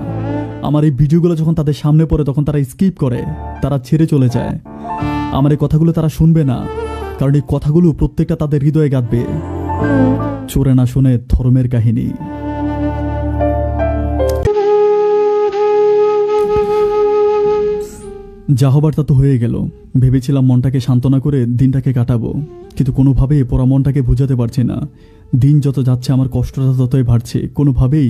আমার এই ভিডিওগুলো যখন তাদের সামনে পড়ে তখন তারা স্কিপ করে, তারা ছেড়ে চলে যায়। আমার এই কথাগুলো তারা শুনবে না, কারণ এই কথাগুলো প্রত্যেকটা তাদের হৃদয়ে গাঁথবে। চোরে না শুনে ধর্মের কাহিনী। যা হবার তা তো হয়ে গেল। ভেবেছিলাম মনটাকে সান্ত্বনা করে দিনটাকে কাটাবো, কিন্তু কোনোভাবেই পড়া মনটাকে বোঝাতে পারছি না। দিন যত যাচ্ছে আমার কষ্টটা ততই বাড়ছে। কোনোভাবেই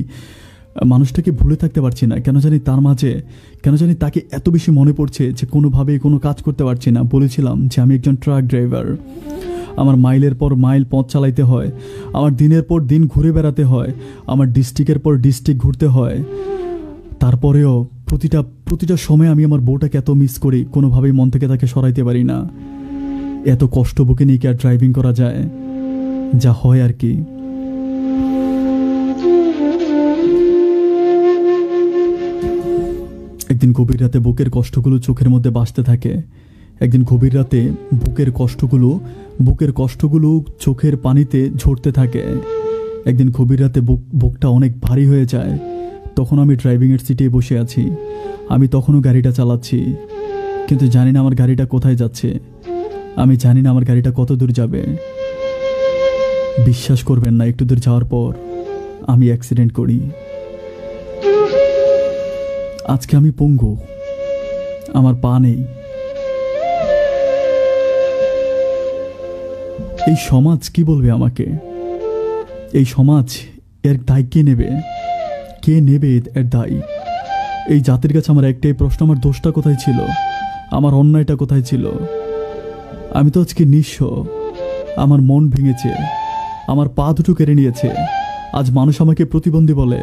মানুষটাকে ভুলে থাকতে পারছি না। কেন জানি তাকে এত বেশি মনে পড়ছে যে কোনোভাবেই কোনো কাজ করতে পারছি না। বলেছিলাম যে আমি একজন ট্রাক ড্রাইভার, আমার মাইলের পর মাইল পথ চালাইতে হয়, আমার দিনের পর দিন ঘুরে বেড়াতে হয়, আমার ডিস্ট্রিক্টের পর ডিস্ট্রিক্ট ঘুরতে হয়। তারপরেও প্রতিটা সময় আমি আমার বউটাকে এত মিস করি, কোনোভাবেই মন থেকে তাকে সরাইতে পারি না। এত কষ্ট বুকে নিয়ে কি আর ড্রাইভিং করা যায়? যা হয় আর কি। একদিন গভীর রাতে বুকের কষ্টগুলো চোখের মধ্যে ভাসতে থাকে। একদিন গভীর রাতে বুকের কষ্টগুলো চোখের পানিতে ঝরতে থাকে। একদিন গভীর রাতে বুকটা অনেক ভারী হয়ে যায়। তখন আমি ড্রাইভিংয়ের সিটে বসে আছি। আমি তখনও গাড়িটা চালাচ্ছি, কিন্তু জানি না আমার গাড়িটা কোথায় যাচ্ছে। আমি জানি না আমার গাড়িটা কত দূর যাবে। বিশ্বাস করবেন না, একটু দূর যাওয়ার পর আমি অ্যাক্সিডেন্ট করি। আজকে আমি পঙ্গু, আমার পা নেই। এই সমাজ কি বলবে আমাকে? এই সমাজ এর দায় কে নেবে? কে নেবে এর দায়? এই জাতির কাছে আমার একটাই প্রশ্ন, আমার দোষটা কোথায় ছিল? আমার অন্যায়টা কোথায় ছিল? আমি তো আজকে নিঃস্ব। আমার মন ভেঙেছে, আমার পা দুটো কেড়ে নিয়েছে। আজ মানুষ আমাকে প্রতিবন্ধী বলে।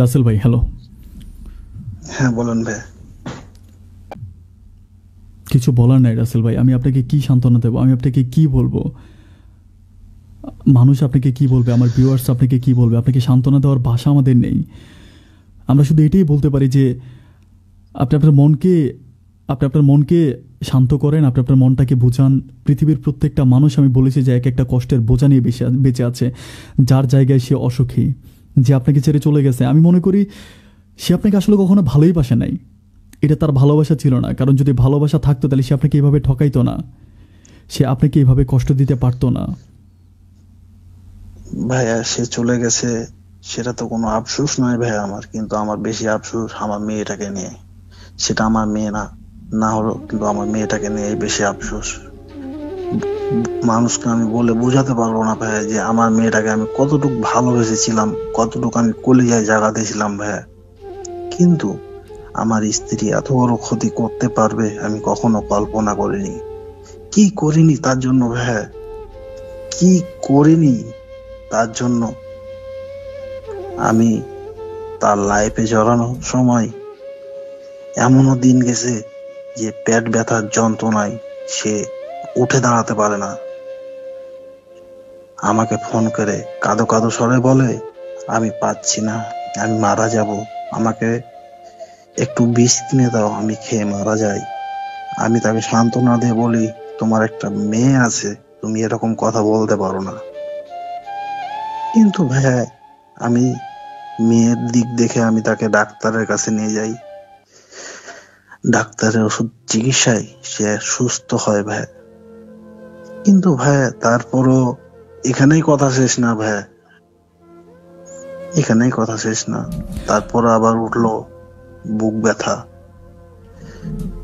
রাসেল ভাই, হ্যালো। হ্যাঁ বলুন ভাই। কিছু বলার নাই রাসেল ভাই, আমি আপনাকে কি সান্ত্বনা দেবো? আমি আপনাকে কি বলবো? মানুষ আপনাকে কি বলবে, আমার ভিউয়ার্স আপনাকে কি বলবে, আপনাকে সান্ত্বনা দেওয়ার ভাষা আমাদের নেই। আমরা শুধু এটাই বলতে পারি যে আপনি আপনার মনকে শান্ত করেন, আপনি আপনার মনটাকে বোঝান। পৃথিবীর প্রত্যেকটা মানুষ, আমি বলেছি যে এক একটা কষ্টের বোঝা নিয়ে বেঁচে আছে। যার জায়গায় সে অসুখী, যে আপনাকে ছেড়ে চলে গেছে, আমি মনে করি সে আপনাকে আসলে কখনো ভালোই বাসে নাই। এটা তার ভালোবাসা ছিল না, কারণ যদি ভালোবাসা থাকতো তাহলে সে আপনাকে এভাবে ঠকাইতো না, সে আপনাকে এভাবে কষ্ট দিতে পারতো না। ভাইয়া সে চলে গেছে, সেটা তো কোনো আফসোস নয় ভাইয়া আমার, কিন্তু আমার বেশি আফসোস আমার মেয়েটাকে নিয়ে। সেটা আমার মেয়ে না, না হলো কিন্তু আমার মেয়েটাকে নিয়ে বেশি আফসোস। মানুষকে আমি বলে বোঝাতে পারবো না ভাইয়া যে আমার মেয়েটাকে আমি কতটুকু ভালোবেসেছিলাম, কতটুকু আমি কলিজায় জায়গা দিয়েছিলাম ভাইয়া। কিন্তু আমার স্ত্রী এত বড় ক্ষতি করতে পারবে আমি কখনো কল্পনা করিনি। কি করিনি তার জন্য ভাইয়া, কি করিনি তার জন্য। আমি তার লাইফে জড়ানোর সময় এমনও দিন গেছে যে পেট ব্যথার যন্ত্রণায় সে উঠে দাঁড়াতে পারে না। আমাকে ফোন করে কাঁদো কাঁদো স্বরে বলে, আমি পাচ্ছি না, আমি মারা যাব, আমাকে একটু বিষ কিনে দাও, আমি খেয়ে মারা যাই। আমি তাকে সান্ত্বনা দিয়ে বলি, তোমার একটা মেয়ে আছে, তুমি এরকম কথা বলতে পারো না। কিন্তু ভাইয়া আমি মেয়ের দিক দেখে আমি তাকে ডাক্তারের কাছে নিয়ে যাই। ডাক্তারের ওষুধ চিকিৎসায় সে সুস্থ হয় ভাইয়া। কিন্তু ভাইয়া তারপরও এখানেই কথা শেষ না ভাইয়া, এখানেই কথা শেষ না। তারপর আবার উঠলো বুক ব্যথা।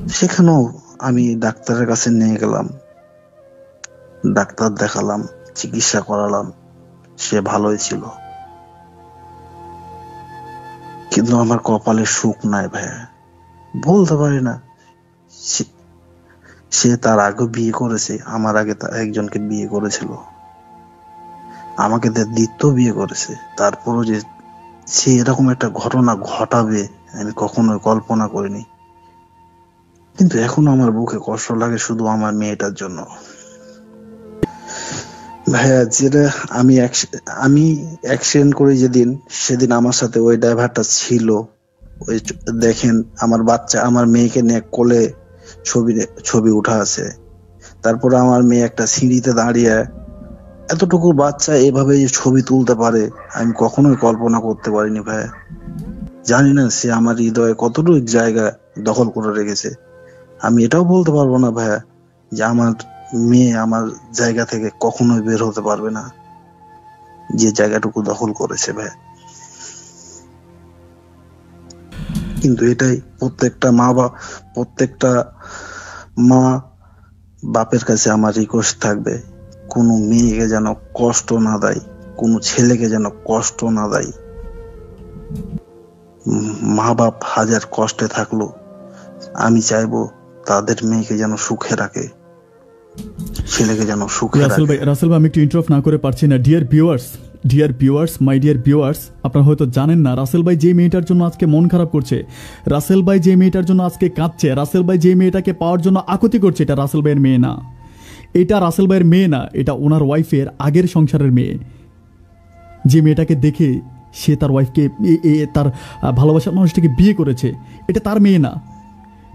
সেখানেও আমি ডাক্তারের কাছে নিয়ে গেলাম, ডাক্তার দেখালাম, চিকিৎসা করালাম, সে ভালোই ছিল। কিন্তু আমার কপালে সুখ নাই ভাইয়া, বলতে পারি না। সে- সে তার আগে বিয়ে করেছে, আমার আগে একজনকে বিয়ে করেছিল, আমাকে দ্বিতীয় বিয়ে করেছে। তারপরও যে সে এরকম একটা ঘটনা ঘটাবে আমি কখনোই কল্পনা করিনি। কিন্তু এখনো আমার বুকে কষ্ট লাগে শুধু আমার মেয়েটার জন্য ভাইয়া। যেটা আমি অ্যাক্সিডেন্ট করি যেদিন, সেদিন আমার সাথে ওই ড্রাইভারটা ছিল। ওই দেখেন আমার বাচ্চা, আমার মেয়েকে নিয়ে কোলে ছবি ছবি উঠা আছে। তারপরে আমার মেয়ে একটা সিঁড়িতে দাঁড়িয়ে, এতটুকু বাচ্চা এভাবে যে ছবি তুলতে পারে আমি কখনোই কল্পনা করতে পারিনি ভাইয়া। জানি না সে আমার হৃদয়ে কতটুকু জায়গা দখল করে রেখেছে। আমি এটাও বলতে পারবো না ভাইয়া যে আমার মেয়ে আমার জায়গা থেকে কখনোই বের হতে পারবে না, যে জায়গাটুকু দখল করেছে ভাইয়া। কিন্তু এটাই প্রত্যেকটা মা বাপের কাছে আমার রিকোয়েস্ট থাকবে, কোনো মেয়েকে যেন কষ্ট না দেয়, কোনো ছেলেকে যেন কষ্ট না দেয়। মা বাপ হাজার কষ্টে থাকলো, আমি চাইবো তাদের মেয়েকে যেন সুখে রাখে, ছেলেকে যেন সুখে রাখে। রাসেল ভাই আমি একটু ইন্টারাপ্ট না করে পারছি না। Dear viewers, my dear viewers, আপনারা হয়তো জানেন না রাসেল ভাই যে মেয়েটার জন্য আজকে মন খারাপ করছে, রাসেল ভাই যে মেয়েটার জন্য আজকে কাঁদছে, রাসেল ভাই যে মেয়েটাকে পাওয়ার জন্য আকুতি করছে, এটা রাসেল ভাইয়ের মেয়ে না, এটা রাসেল ভাইয়ের মেয়ে না, এটা ওনার ওয়াইফের আগের সংসারের মেয়ে। যে মেয়েটাকে দেখে সে তার ওয়াইফকে, তার ভালোবাসার মানুষটাকে বিয়ে করেছে, এটা তার মেয়ে না।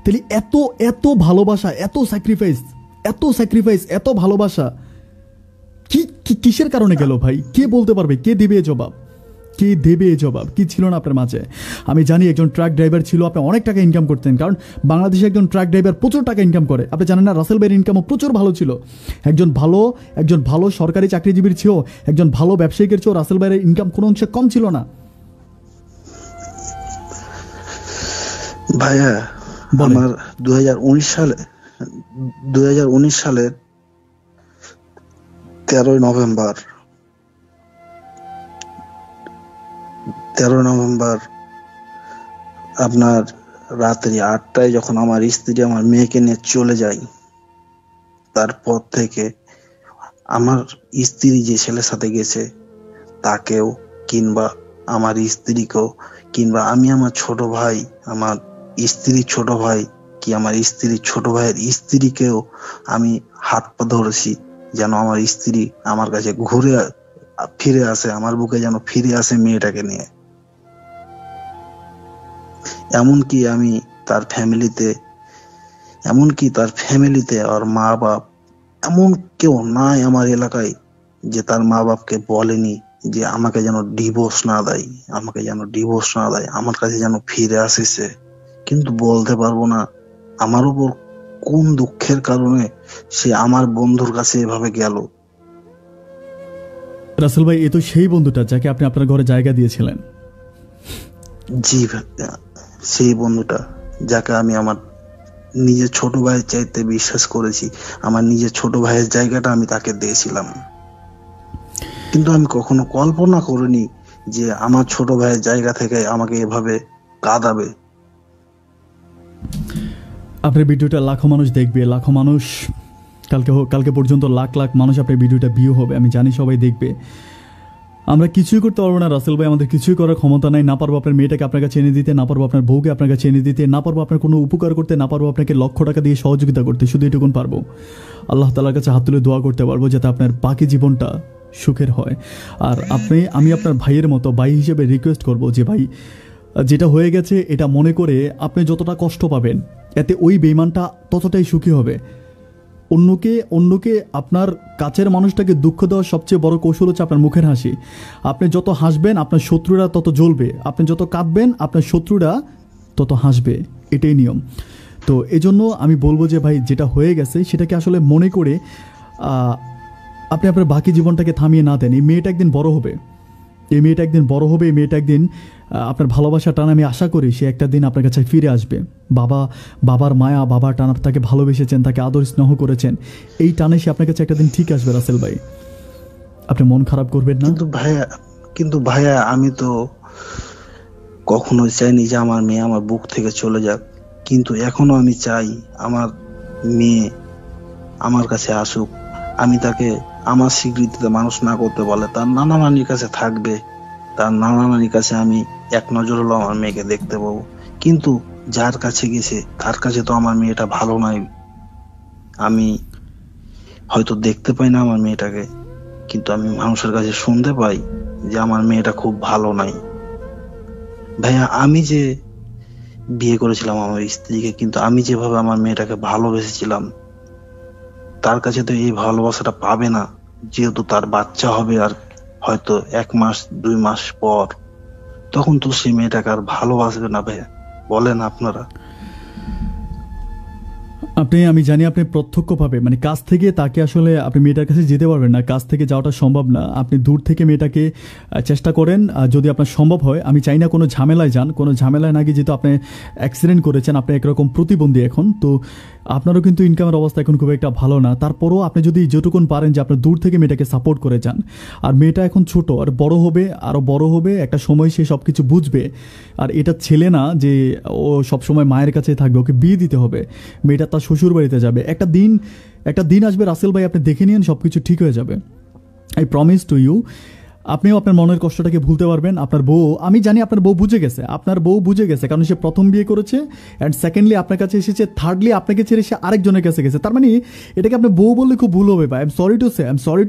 তাহলে এত এত ভালোবাসা, এত স্যাক্রিফাইস, এত ভালোবাসা কিসের কারণে গেল ভাই? কে বলতে পারবে? কে দেবে জবাব? কি ছিল না আপনার মাঝে? আমি জানি একজন ট্রাক ড্রাইভার ছিল, আপনি অনেক টাকা ইনকাম করতেন, কারণ বাংলাদেশে একজন ট্রাক ড্রাইভার প্রচুর টাকা ইনকাম করে। আপনি জানেন না রাসেল ভাইয়ের ইনকামও প্রচুর ভালো ছিল। একজন ভালো সরকারি চাকরিজীবীর চেয়েও, একজন ভালো ব্যবসায়িকের চেয়েও রাসেল ভাইয়ের ইনকাম কোনো অংশে কম ছিল না ভাইয়া। আমার 2019 সালের 13 নভেম্বর আপনার রাত্রি 8টায় যখন আমার স্ত্রী আমার মেয়েকে নিয়ে চলে যায়, তারপর থেকে আমার স্ত্রী যে ছেলের সাথে গেছে তাকেও, কিংবা আমার স্ত্রীকেও, কিংবা আমি আমার ছোট ভাই, আমার স্ত্রীর ছোট ভাই, কি আমার স্ত্রীর ছোট ভাইয়ের স্ত্রীকেও আমি হাত পা ধরেছি যেন আমার স্ত্রী আমার কাছে ঘুরে ফিরে আসে, আমার বুকে যেন ফিরে আসে মেয়েটাকে নিয়ে। এমনকি আমি তার ফ্যামিলিতে ওর মা বাপ এমন কেউ নাই আমার এলাকায় যে তার মা বাপকে বলেনি যে আমাকে যেন ডিভোর্স না দেয়, আমার কাছে যেন ফিরে আসে সে। কিন্তু বলতে পারবো না আমার উপর কোন দুঃখের কারণে সে আমার বন্ধুর কাছে এভাবে গেল। রাসেল ভাই, এ তো সেই বন্ধুটা যাকে আপনি আপনার ঘরে জায়গা দিয়েছিলেন। জি ভাইয়া, সেই বন্ধুটা যাকে আমি আমার নিজের ছোট ভাইয়ের চাইতে বিশ্বাস করেছি, আমার নিজের ছোট ভাইয়ের জায়গাটা আমি তাকে দিয়েছিলাম। কিন্তু আমি কখনো কল্পনা করিনি যে আমার ছোট ভাইয়ের জায়গা থেকে আমাকে এভাবে কাঁদাবে। আপনার ভিডিওটা লাখো মানুষ দেখবে, লাখো মানুষ, কালকে পর্যন্ত লাখ লাখ মানুষ আপনার ভিডিওটা ভিউ হবে, আমি জানি সবাই দেখবে। আমরা কিছুই করতে পারবো না রাসেল ভাই, আমাদের কিছুই করার ক্ষমতা নাই। না পারবো আপনার মেয়েটাকে আপনার কাছে এনে দিতে, না পারবো আপনার বউকে আপনার কাছে এনে দিতে, না পারবো আপনার কোনো উপকার করতে, না পারবো আপনাকে লক্ষ টাকা দিয়ে সহযোগিতা করতে। শুধু এটুকুন পারবো, আল্লাহ তাআলার কাছে হাত তুলে দোয়া করতে পারবো যাতে আপনার বাকি জীবনটা সুখের হয়। আর আমি আপনার ভাইয়ের মতো ভাই হিসেবে রিকোয়েস্ট করব যে ভাই, যেটা হয়ে গেছে এটা মনে করে আপনি যতটা কষ্ট পাবেন, এতে ওই বেঈমানটা ততটাই সুখী হবে। অন্যকে আপনার কাছের মানুষটাকে দুঃখ দেওয়ার সবচেয়ে বড় কৌশল হচ্ছে আপনার মুখের হাসি। আপনি যত হাসবেন আপনার শত্রুরা তত জ্বলবে, আপনি যত কাঁদবেন আপনার শত্রুরা তত হাসবে, এটাই নিয়ম। তো এজন্য আমি বলবো যে ভাই, যেটা হয়ে গেছে সেটাকে আসলে মনে করে আপনি আপনার বাকি জীবনটাকে থামিয়ে না দেন। এই মেয়েটা একদিন বড় হবে, এই মেয়েটা একদিন আপনার ভালোবাসার টান, আমি আশা করি সে একটা দিন আপনার কাছে ফিরে আসবে। বাবার মায়া, বাবার টান, তাকে ভালোবেসেছেন, তাকে আদর স্নেহ করেছেন, এই টানে সে আপনার কাছে একটা দিন ঠিক আসবে রাসেল ভাই, আপনি মন খারাপ করবেন না। কিন্তু ভাইয়া আমি তো কখনো চাইনি যে আমার মেয়ে আমার বুক থেকে চলে যাক, কিন্তু এখনো আমি চাই আমার মেয়ে আমার কাছে আসুক। আমি তাকে আমার স্বীকৃতিতে মানুষ না করতে বলে তার নানা নানির কাছে থাকবে, তার নানা নানির কাছে আমি এক নজর হলো আমার মেয়েকে দেখতে পাবো। কিন্তু যার কাছে গেছে তার কাছে তো আমার মেয়েটা ভালো নাই। আমি হয়তো দেখতে পাই না আমার মেয়েটাকে, কিন্তু আমি মানুষের কাছে শুনতে পাই যে আমার মেয়েটা খুব ভালো নাই। ভাইয়া, আমি যে বিয়ে করেছিলাম আমার স্ত্রীকে, কিন্তু আমি যেভাবে আমার মেয়েটাকে ভালোবেসেছিলাম তার কাছে তো এই ভালোবাসাটা পাবে না, যেহেতু তার বাচ্চা হবে আর হয়তো 1 মাস 2 মাস পর, তখন তো সেই মেয়েটাকে আর ভালোবাসবে না। ভাইয়া বলেন আপনারা। আমি জানি আপনি প্রত্যক্ষভাবে, মানে কাছ থেকে তাকে আসলে আপনি মেয়েটার কাছে যেতে পারবেন না, কাছ থেকে যাওয়াটা সম্ভব না। আপনি দূর থেকে মেয়েটাকে চেষ্টা করেন, যদি আপনার সম্ভব হয়। আমি চাই না কোনো ঝামেলায় যান, কোনো ঝামেলায় না গিয়ে, যেহেতু আপনি অ্যাক্সিডেন্ট করেছেন, আপনি একরকম প্রতিবন্ধী এখন, তো আপনারও কিন্তু ইনকামের অবস্থা এখন খুব একটা ভালো না। তারপরও আপনি যদি যেটুকুন পারেন যে আপনার দূর থেকে মেয়েটাকে সাপোর্ট করে যান। আর মেয়েটা এখন ছোট, আর বড় হবে, আরও বড় হবে, একটা সময় সে সব কিছু বুঝবে। আর এটা ছেলে না যে ও সবসময় মায়ের কাছে থাকবে, ওকে বিয়ে দিতে হবে, মেয়েটা তার শ্বশুর বাড়িতে যাবে। একটা দিন আসবে রাসেল ভাই, আপনি দেখে নিন, সব কিছু ঠিক হয়ে যাবে। I promise to you. আপনিও আপনার মনের কষ্টটাকে ভুলতে পারবেন। আপনার বউ, আমি জানি আপনার বউ বুঝে গেছে, কারণ সে প্রথম বিয়ে করেছে, অ্যান্ড সেকেন্ডলি আপনার কাছে এসেছে, থার্ডলি আপনাকে ছেড়ে সে আরেকজনের কাছে গেছে। তার মানে এটাকে আপনার বউ বললে খুব ভুল হবে, বা I am sorry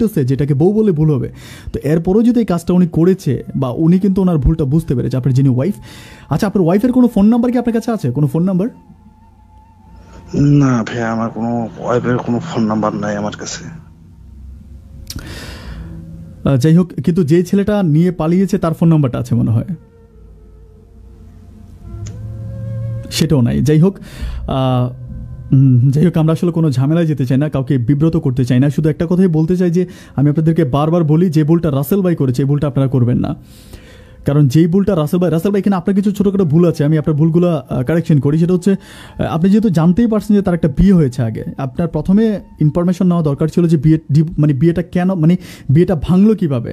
to say যেটাকে বউ বললে ভুল হবে। তো এরপরও যদি এই কাজটা উনি করেছে, বা উনি কিন্তু ওনার ভুলটা বুঝতে পেরেছে, আপনার যিনি ওয়াইফ। আচ্ছা, আপনার ওয়াইফের কোনো ফোন নাম্বার কি আপনার কাছে আছে? কোনো ফোন নাম্বার? না ভাইয়া, আমার কোনো ওয়াইফের কোনো ফোন নাম্বার নাই আমার কাছে। যাই হোক, কিন্তু যে ছেলেটা নিয়ে পালিয়েছে তার ফোন নাম্বারটা আছে মনে হয়, সেটাও নাই। যাই হোক, আমরা আসলে কোনো ঝামেলায় যেতে চাই না, কাউকে বিব্রত করতে চাই না। শুধু একটা কথাই বলতে চাই যে আমি আপনাদেরকে বারবার বলি, যে ভুলটা রাসেল ভাই করেছে এই ভুলটা আপনারা করবেন না। কারণ যেই ভুলটা রাসেল ভাই, এখানে আপনার কিছু ছোটোখাটো ভুল আছে, আমি আপনার ভুলগুলো কারেকশন করি। সেটা হচ্ছে, আপনি যেহেতু জানতেই পারছেন যে তার একটা বিয়ে হয়েছে আগে, আপনার প্রথমে ইনফরমেশন নেওয়া দরকার ছিল যে বিয়েটা কেন, মানে বিয়েটা ভাঙলো কীভাবে।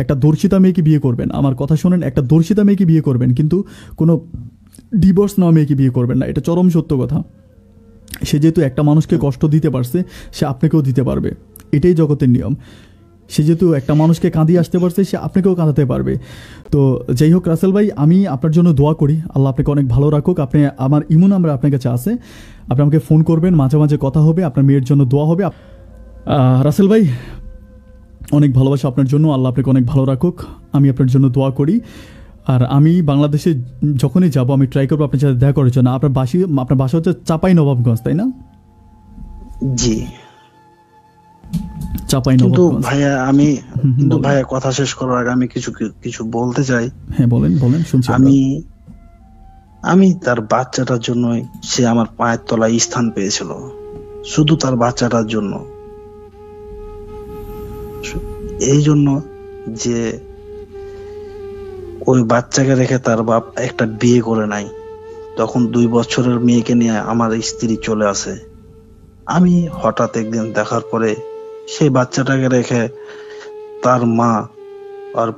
একটা দর্শিতা মেয়েকে বিয়ে করবেন, আমার কথা শোনেন, একটা দর্শিতা মেয়েকে বিয়ে করবেন, কিন্তু কোনো ডিভোর্স নেওয়া মেয়েকে বিয়ে করবেন না, এটা চরম সত্য কথা। সে যেহেতু একটা মানুষকে কষ্ট দিতে পারছে, সে আপনাকেও দিতে পারবে, এটাই জগতের নিয়ম। সে যেহেতু একটা মানুষকে কাঁদিয়ে আসতে পারছে, সে আপনাকেও কাঁদাতে পারবে। তো যাই হোক রাসেল ভাই, আমি আপনার জন্য দোয়া করি, আল্লাহ আপনাকে অনেক ভালো রাখুক। আমার ইমো নাম্বার আপনার কাছে আছে, আপনি আমাকে ফোন করবেন, মাঝে মাঝে কথা হবে, আপনার মেয়ের জন্য দোয়া হবে। রাসেল ভাই, অনেক ভালোবাসা আপনার জন্য, আল্লাহ আপনাকে অনেক ভালো রাখুক, আমি আপনার জন্য দোয়া করি। আর আমি বাংলাদেশে যখনই যাব আমি ট্রাই করবো আপনার সাথে দেখা করার জন্য। আপনার বাসা হচ্ছে চাপাই নবাবগঞ্জ, তাই না? জি। চাপাই কিন্তু নবাবগঞ্জ। ভাইয়া আমি কিন্তু বলেন। ভাইয়া কথা শেষ করার আগে আমি কিছু কিছু বলতে চাই। হ্যাঁ বলেন বলেন, শুনছি আমরা। আমি আমি তার বাচ্চাটার জন্যই সে আমার পায়ের তলায় স্থান পেয়েছিল, শুধু তার বাচ্চাটার জন্য। এই জন্য যে ওই বাচ্চাকে রেখে তার বাপ একটা বিয়ে করে নাই, তখন 2 বছরের মেয়েকে নিয়ে আমার স্ত্রী চলে আসে। আমি হঠাৎ একদিন দেখার পরে সেই বাচ্চাটাকে রেখে তার মা আর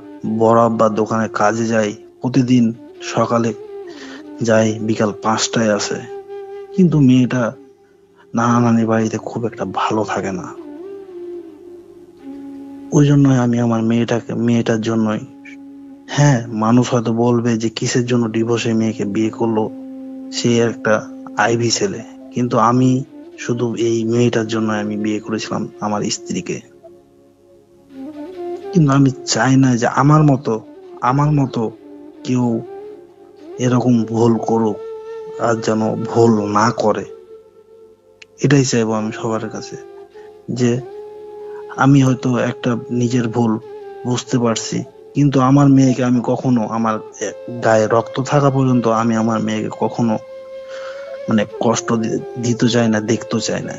বড় আব্বা দোকানে কাজে যায়, প্রতিদিন সকালে যায়, বিকাল 5টায় আসে। কিন্তু মেয়েটা নানা নানি বাড়িতে খুব একটা ভালো থাকে না। ওই জন্যই আমি আমার মেয়েটার জন্যই, হ্যাঁ মানুষ হয়তো বলবে যে কিসের জন্য ডিভোর্সে মেয়েকে বিয়ে করলো, সে একটা আইভি ছেলে, কিন্তু আমি শুধু এই মেয়েটার জন্য আমি বিয়ে করেছিলাম আমার স্ত্রীকে। কিন্তু আমি চাই না যে আমার মতো কেউ এরকম ভুল করুক, আর যেন ভুল না করে। এটাই চাইবো আমি সবার কাছে, যে আমি হয়তো একটা নিজের ভুল বুঝতে পারছি, কিন্তু আমার মেয়েকে আমি কখনো, আমার গায়ে রক্ত থাকা পর্যন্ত আমি আমার মেয়েকে কখনো মানে কষ্ট দিতে চাই না, দেখতে চাই না।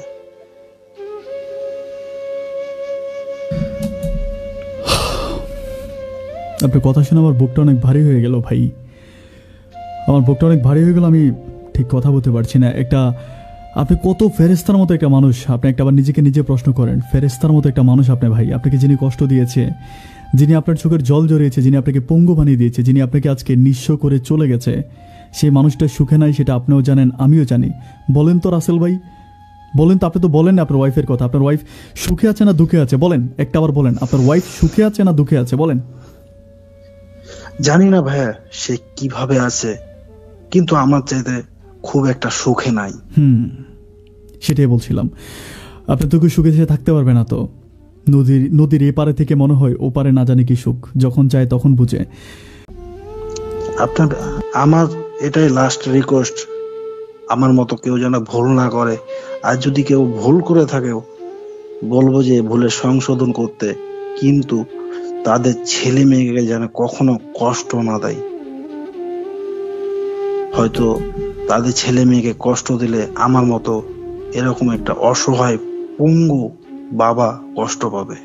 আপনার কথা শুনে আমার বুকটা অনেক ভারী হয়ে গেল ভাই, আমার বুকটা অনেক ভারী হয়ে গেল। আমি ঠিক কথা বলতে পারছি না। আপনি কত ফেরেস্তার মতো একটা মানুষ, আপনি একটা আবার নিজেকে নিজে প্রশ্ন করেন, ফেরেস্তার মতো একটা মানুষ আপনি ভাই। আপনাকে যিনি কষ্ট দিয়েছে, যিনি আপনার চোখের জল জড়িয়েছে, যিনি আপনাকে পঙ্গু বানিয়ে দিয়েছে, যিনি আপনাকে আজকে নিঃস্ব করে চলে গেছে, সেই মানুষটা সুখে নাই, সেটা আপনিও জানেন, আমিও জানি। বলেন তো রাসেল ভাই, বলেন তো। আপনি তো বলেন না আপনার ওয়াইফের কথা। আপনার ওয়াইফ সুখে আছে না দুঃখে আছে বলেন, একটা আবার বলেন। আপনার ওয়াইফ সুখে আছে না দুঃখে আছে বলেন। জানি না ভাইয়া সে কিভাবে আছে, কিন্তু আমার চাইতে খুব একটা সুখে নাই। সেটাই বলছিলাম, আপনি তো সুখে সে থাকতে পারবে না তো। নদীর এপারে থেকে মনে হয় ওপারে না জানি কি সুখ, যখন চায় তখন বুঝে। আমার এটাই লাস্ট রিকোয়েস্ট, আমার মতো কেউ যেন ভুল না করে। আর যদি কেউ ভুল করে থাকেও বলবো যে ভুলের সংশোধন করতে, কিন্তু তাদের ছেলে মেয়েকে যেন কখনো কষ্ট না দেয়। হয়তো তাদের ছেলে মেয়েকে কষ্ট দিলে আমার মতো এরকম একটা অসহায় পঙ্গু বাবা কষ্ট পাবে।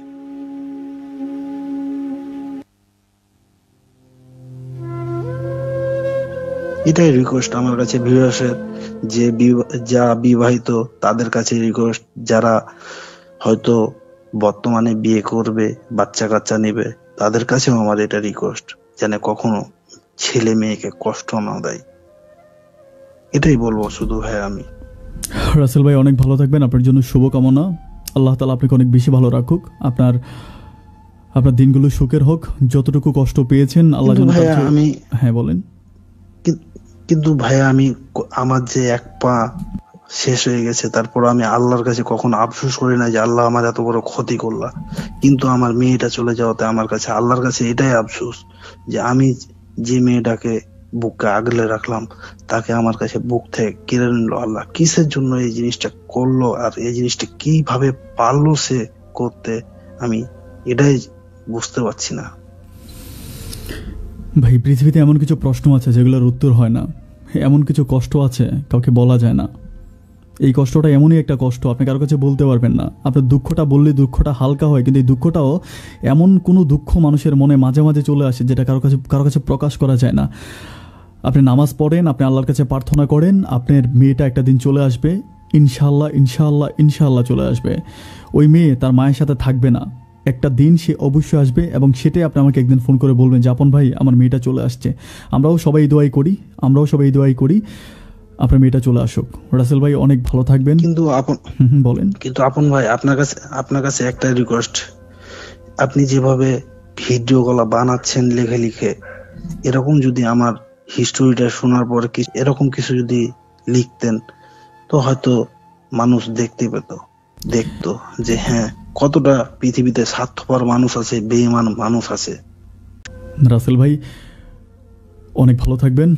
এটাই রিকোয়েস্ট আমার কাছে ভিউয়ার্সের, যে যারা বিবাহিত তাদের কাছে রিকোয়েস্ট, যারা হয়তো বর্তমানে বিয়ে করবে, বাচ্চা কাচ্চা নেবে, তাদের কাছেও আমার এটা রিকোয়েস্ট, যেন কখনো ছেলে মেয়েকে কষ্ট না দেয়। এটাই বলবো শুধু ভাই আমি। রাসেল ভাই অনেক ভালো থাকবেন, আপনার জন্য শুভকামনা। আল্লাহ তাআলা আপনাকে অনেক বেশি ভালো রাখুক, আপনার দিনগুলো সুখের হোক। যতটুকু কষ্ট পেয়েছেন আল্লাহ যেন আমি হ্যাঁ বলেন। কিন্তু ভাইয়া আমি আমার যে এক পা শেষ হয়ে গেছে, তারপর আমি আল্লাহর কাছে কখনো আফসোস করি না যে আল্লাহ আমার এত বড় ক্ষতি করলা। কিন্তু আমার মেয়েটা চলে যাওয়াতে আমার কাছে আল্লাহর কাছে এটাই আফসোস, যে আমি যে মেয়েটাকে বুকে আগলে রাখলাম তাকে আমার কাছে বুক থেকে কেড়ে নিল আল্লাহ। কিসের জন্য এই জিনিসটা করলো, আর এই জিনিসটা কিভাবে পারলো সে করতে, আমি এটাই বুঝতে পারছি না। ভাই পৃথিবীতে এমন কিছু প্রশ্ন আছে যেগুলোর উত্তর হয় না, এমন কিছু কষ্ট আছে কাউকে বলা যায় না। এই কষ্টটা এমনই একটা কষ্ট, আপনি কারো কাছে বলতে পারবেন না। আপনার দুঃখটা বললে দুঃখটা হালকা হয়, কিন্তু এই দুঃখটাও এমন কোনো দুঃখ মানুষের মনে মাঝে মাঝে চলে আসে যেটা কারো কাছে প্রকাশ করা যায় না। আপনি নামাজ পড়েন, আপনি আল্লাহর কাছে প্রার্থনা করেন, আপনার মেয়েটা একটা দিন চলে আসবে, ইনশাআল্লাহ ইনশাআল্লাহ ইনশাআল্লাহ চলে আসবে। ওই মেয়ে তার মায়ের সাথে থাকবে না, একটা দিন সে অবশ্যই আসবে, এবং সেটাই আপনি আমাকে একদিন ফোন করে বলবেন যে আপন ভাই আমার মেয়েটা চলে আসছে। আমরাও সবাই দোয়াই করি আপনার মেয়েটা চলে আসুক। রাসেল ভাই অনেক ভালো থাকবেন। কিন্তু বলেন। কিন্তু আপন ভাই আপনার কাছে একটা রিকোয়েস্ট, আপনি যেভাবে ভিডিও গুলা বানাচ্ছেন লিখে লিখে, এরকম যদি আমার হিস্টোরিটা শোনার পরে এরকম কিছু যদি লিখতেন, তো হয়তো মানুষ দেখতে পেত। দেখতো যে হ্যাঁ কতটা পৃথিবীতে স্বার্থপর মানুষ আছে, বেঈমান মানুষ আছে। রাসেল ভাই অনেক ভালো থাকবেন।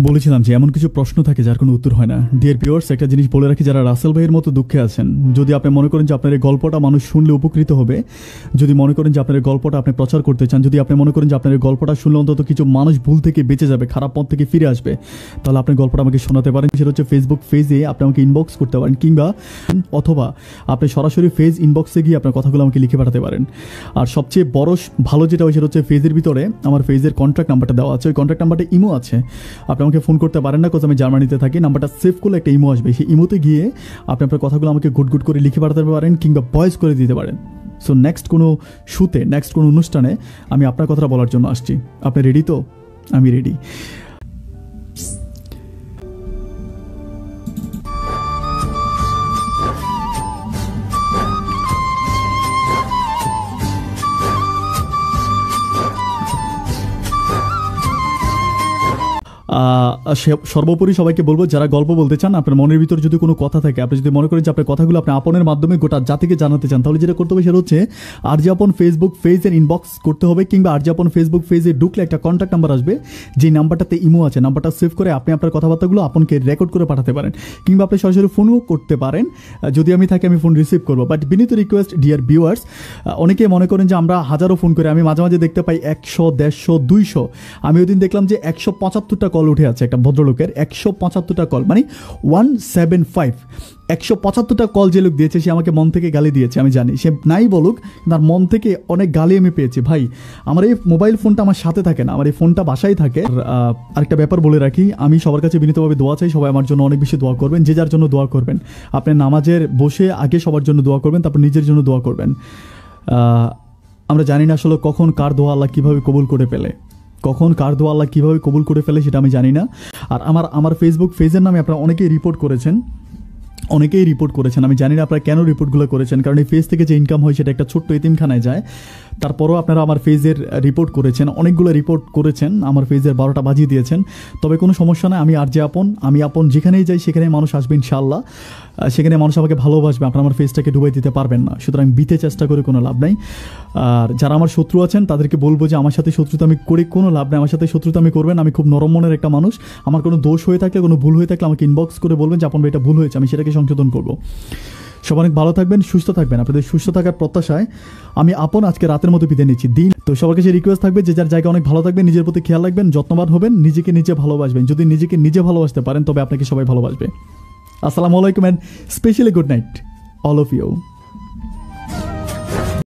বলেছিলাম যে এমন কিছু প্রশ্ন থাকে যার কোনো উত্তর হয় না। ডিয়ার ভিউয়ার্স, একটা জিনিস বলে রাখি, যারা রাসেল ভাইয়ের মতো দুঃখে আছেন, যদি আপনি মনে করেন যে আপনার এই গল্পটা মানুষ শুনলে উপকৃত হবে, যদি মনে করেন যে আপনার এই গল্পটা আপনি প্রচার করতে চান, যদি আপনি মনে করেন যে আপনার এই গল্পটা শুনলে অন্তত কিছু মানুষ ভুল থেকে বেঁচে যাবে, খারাপ পথ থেকে ফিরে আসবে, তাহলে আপনি গল্পটা আমাকে শোনাতে পারেন। সেটা হচ্ছে ফেসবুক পেজে আপনি আমাকে ইনবক্স করতে পারেন, কিংবা অথবা আপনি সরাসরি ফেজ ইনবক্সে গিয়ে আপনার কথাগুলো আমাকে লিখে পাঠাতে পারেন। আর সবচেয়ে বড় ভালো যেটা হয় সেটা হচ্ছে ফেজের ভিতরে আমার ফেজের কন্ট্যাক্ট নাম্বারটা দেওয়া আছে। ওই কন্ট্যাক্ট নাম্বারটা ইমো আছে, আপনি আমাকে ফোন করতে পারেন না, আমি জার্মানিতে থাকি। নাম্বারটা সেভ করলে একটা ইমো আসবে, সেই ইমোতে গিয়ে আপনি আপনার কথাগুলো আমাকে গুড গুড করে লিখে পাঠাতে পারেন, কিংবা ভয়েস করে দিতে পারেন। সো নেক্সট কোনো শুতে, নেক্সট কোনো অনুষ্ঠানে আমি আপনার কথা বলার জন্য আসছি। আপনি রেডি তো? আমি রেডি। সর্বোপরি সবাইকে বলবো, যারা গল্প বলতে চান, আপনার মনের ভিতর যদি কোনো কথা থাকে, আপনি যদি মনে করেন যে আপনার কথাগুলো আপনি আপনের মাধ্যমে গোটা জাতিকে জানাতে চান, তাহলে যেটা করতে হবে সেটা হচ্ছে আরজে আপন ফেসবুক পেজের ইনবক্স করতে হবে, কিংবা আরজে আপন ফেসবুক পেজে ঢুকলে একটা কন্ট্যাক্ট নাম্বার আসবে, যে নাম্বারটাতে ইমো আছে, নাম্বারটা সেভ করে আপনি আপনার কথাবার্তাগুলো আপনকে রেকর্ড করে পাঠাতে পারেন, কিংবা আপনি সরাসরি ফোনও করতে পারেন। যদি আমি থাকি আমি ফোন রিসিভ করবো। বাট বিনীত রিকোয়েস্ট ডিয়ার ভিউয়ার্স, অনেকে মনে করেন যে আমরা হাজারো ফোন করে, আমি মাঝে মাঝে দেখতে পাই 100, 150, 200। আমি ওই দিন দেখলাম যে 175টা কল উঠে আছে একটা ভদ্রলোকের, 175টা কল, মানে 175, 175টা কল যে লোক দিয়েছে সে আমাকে মন থেকে গালি দিয়েছে। আমি জানি সে নাই বলুক, তার মন থেকে অনেক গালি আমি পেয়েছি। ভাই, আমার এই মোবাইল ফোনটা আমার সাথে থাকে না, আমার এই ফোনটা বাসায় থাকে। আরেকটা ব্যাপার বলে রাখি, আমি সবার কাছে বিনীতভাবে দোয়া চাই, সবাই আমার জন্য অনেক বেশি দোয়া করবেন, যে যার জন্য দোয়া করবেন। আপনি নামাজের বসে আগে সবার জন্য দোয়া করবেন, তারপর নিজের জন্য দোয়া করবেন। আমরা জানি না আসলে কখন কার দোয়া আল্লাহ কীভাবে কবুল করে ফেলে, কখন কার দোয়া আল্লাহ কীভাবে কবুল করে ফেলে সেটা আমি জানি না। আর আমার ফেসবুক পেজের নামে আপনারা অনেকেই রিপোর্ট করেছেন, আমি জানি না আপনারা কেন রিপোর্টগুলো করেছেন, কারণ এই পেজ থেকে যে ইনকাম হয় সেটা একটা ছোট্ট এতিমখানায় যায়। তারপরও আপনারা আমার পেজের রিপোর্ট করেছেন, অনেকগুলো রিপোর্ট করেছেন, আমার পেজের 12টা বাজিয়ে দিয়েছেন। তবে কোনো সমস্যা না, আমি আপন যেখানেই যাই সেখানেই মানুষ আসবে ইনশাআল্লাহ, সেখানে মানুষ আমাকে ভালোবাসবে। আপনারা আমার ফেজটাকে ডুবাই দিতে পারবেন না, সুতরাং বিতে চেষ্টা করে কোনো লাভ নাই। আর যারা আমার শত্রু আছেন তাদেরকে বলবো যে আমার সাথে শত্রুতা আমি করে কোনো লাভ নেই, আমার সাথে শত্রুতা আমি করবেন। আমি খুব নরম মনের একটা মানুষ, আমার কোনো দোষ হয়ে থাকলে, কোনো ভুল হয়ে থাকলে আমাকে ইনবক্স করে বলবেন যে আপন ভাই এটা ভুল হয়েছে, আমি সেটাকে সংশোধন করবো। সব অনেক ভালো থাকবেন, সুস্থ থাকবেন। আপনাদের সুস্থ থাকার প্রত্যাশায় আমি আজকে রাতের মতো বিদায় নিচ্ছি। তো সবার কাছে রিকোয়েস্ট থাকবে, যে যার জায়গায় অনেক ভালো থাকবেন, নিজের প্রতি খেয়াল রাখবেন, যত্নবান হবেন, নিজেকে নিজে ভালোবাসবেন। যদি নিজেকে নিজে ভালোবাসতে পারেন তবে আপনাকে সবাই ভালোবাসবে। আসসালামু আলাইকুম and specially good night all of you.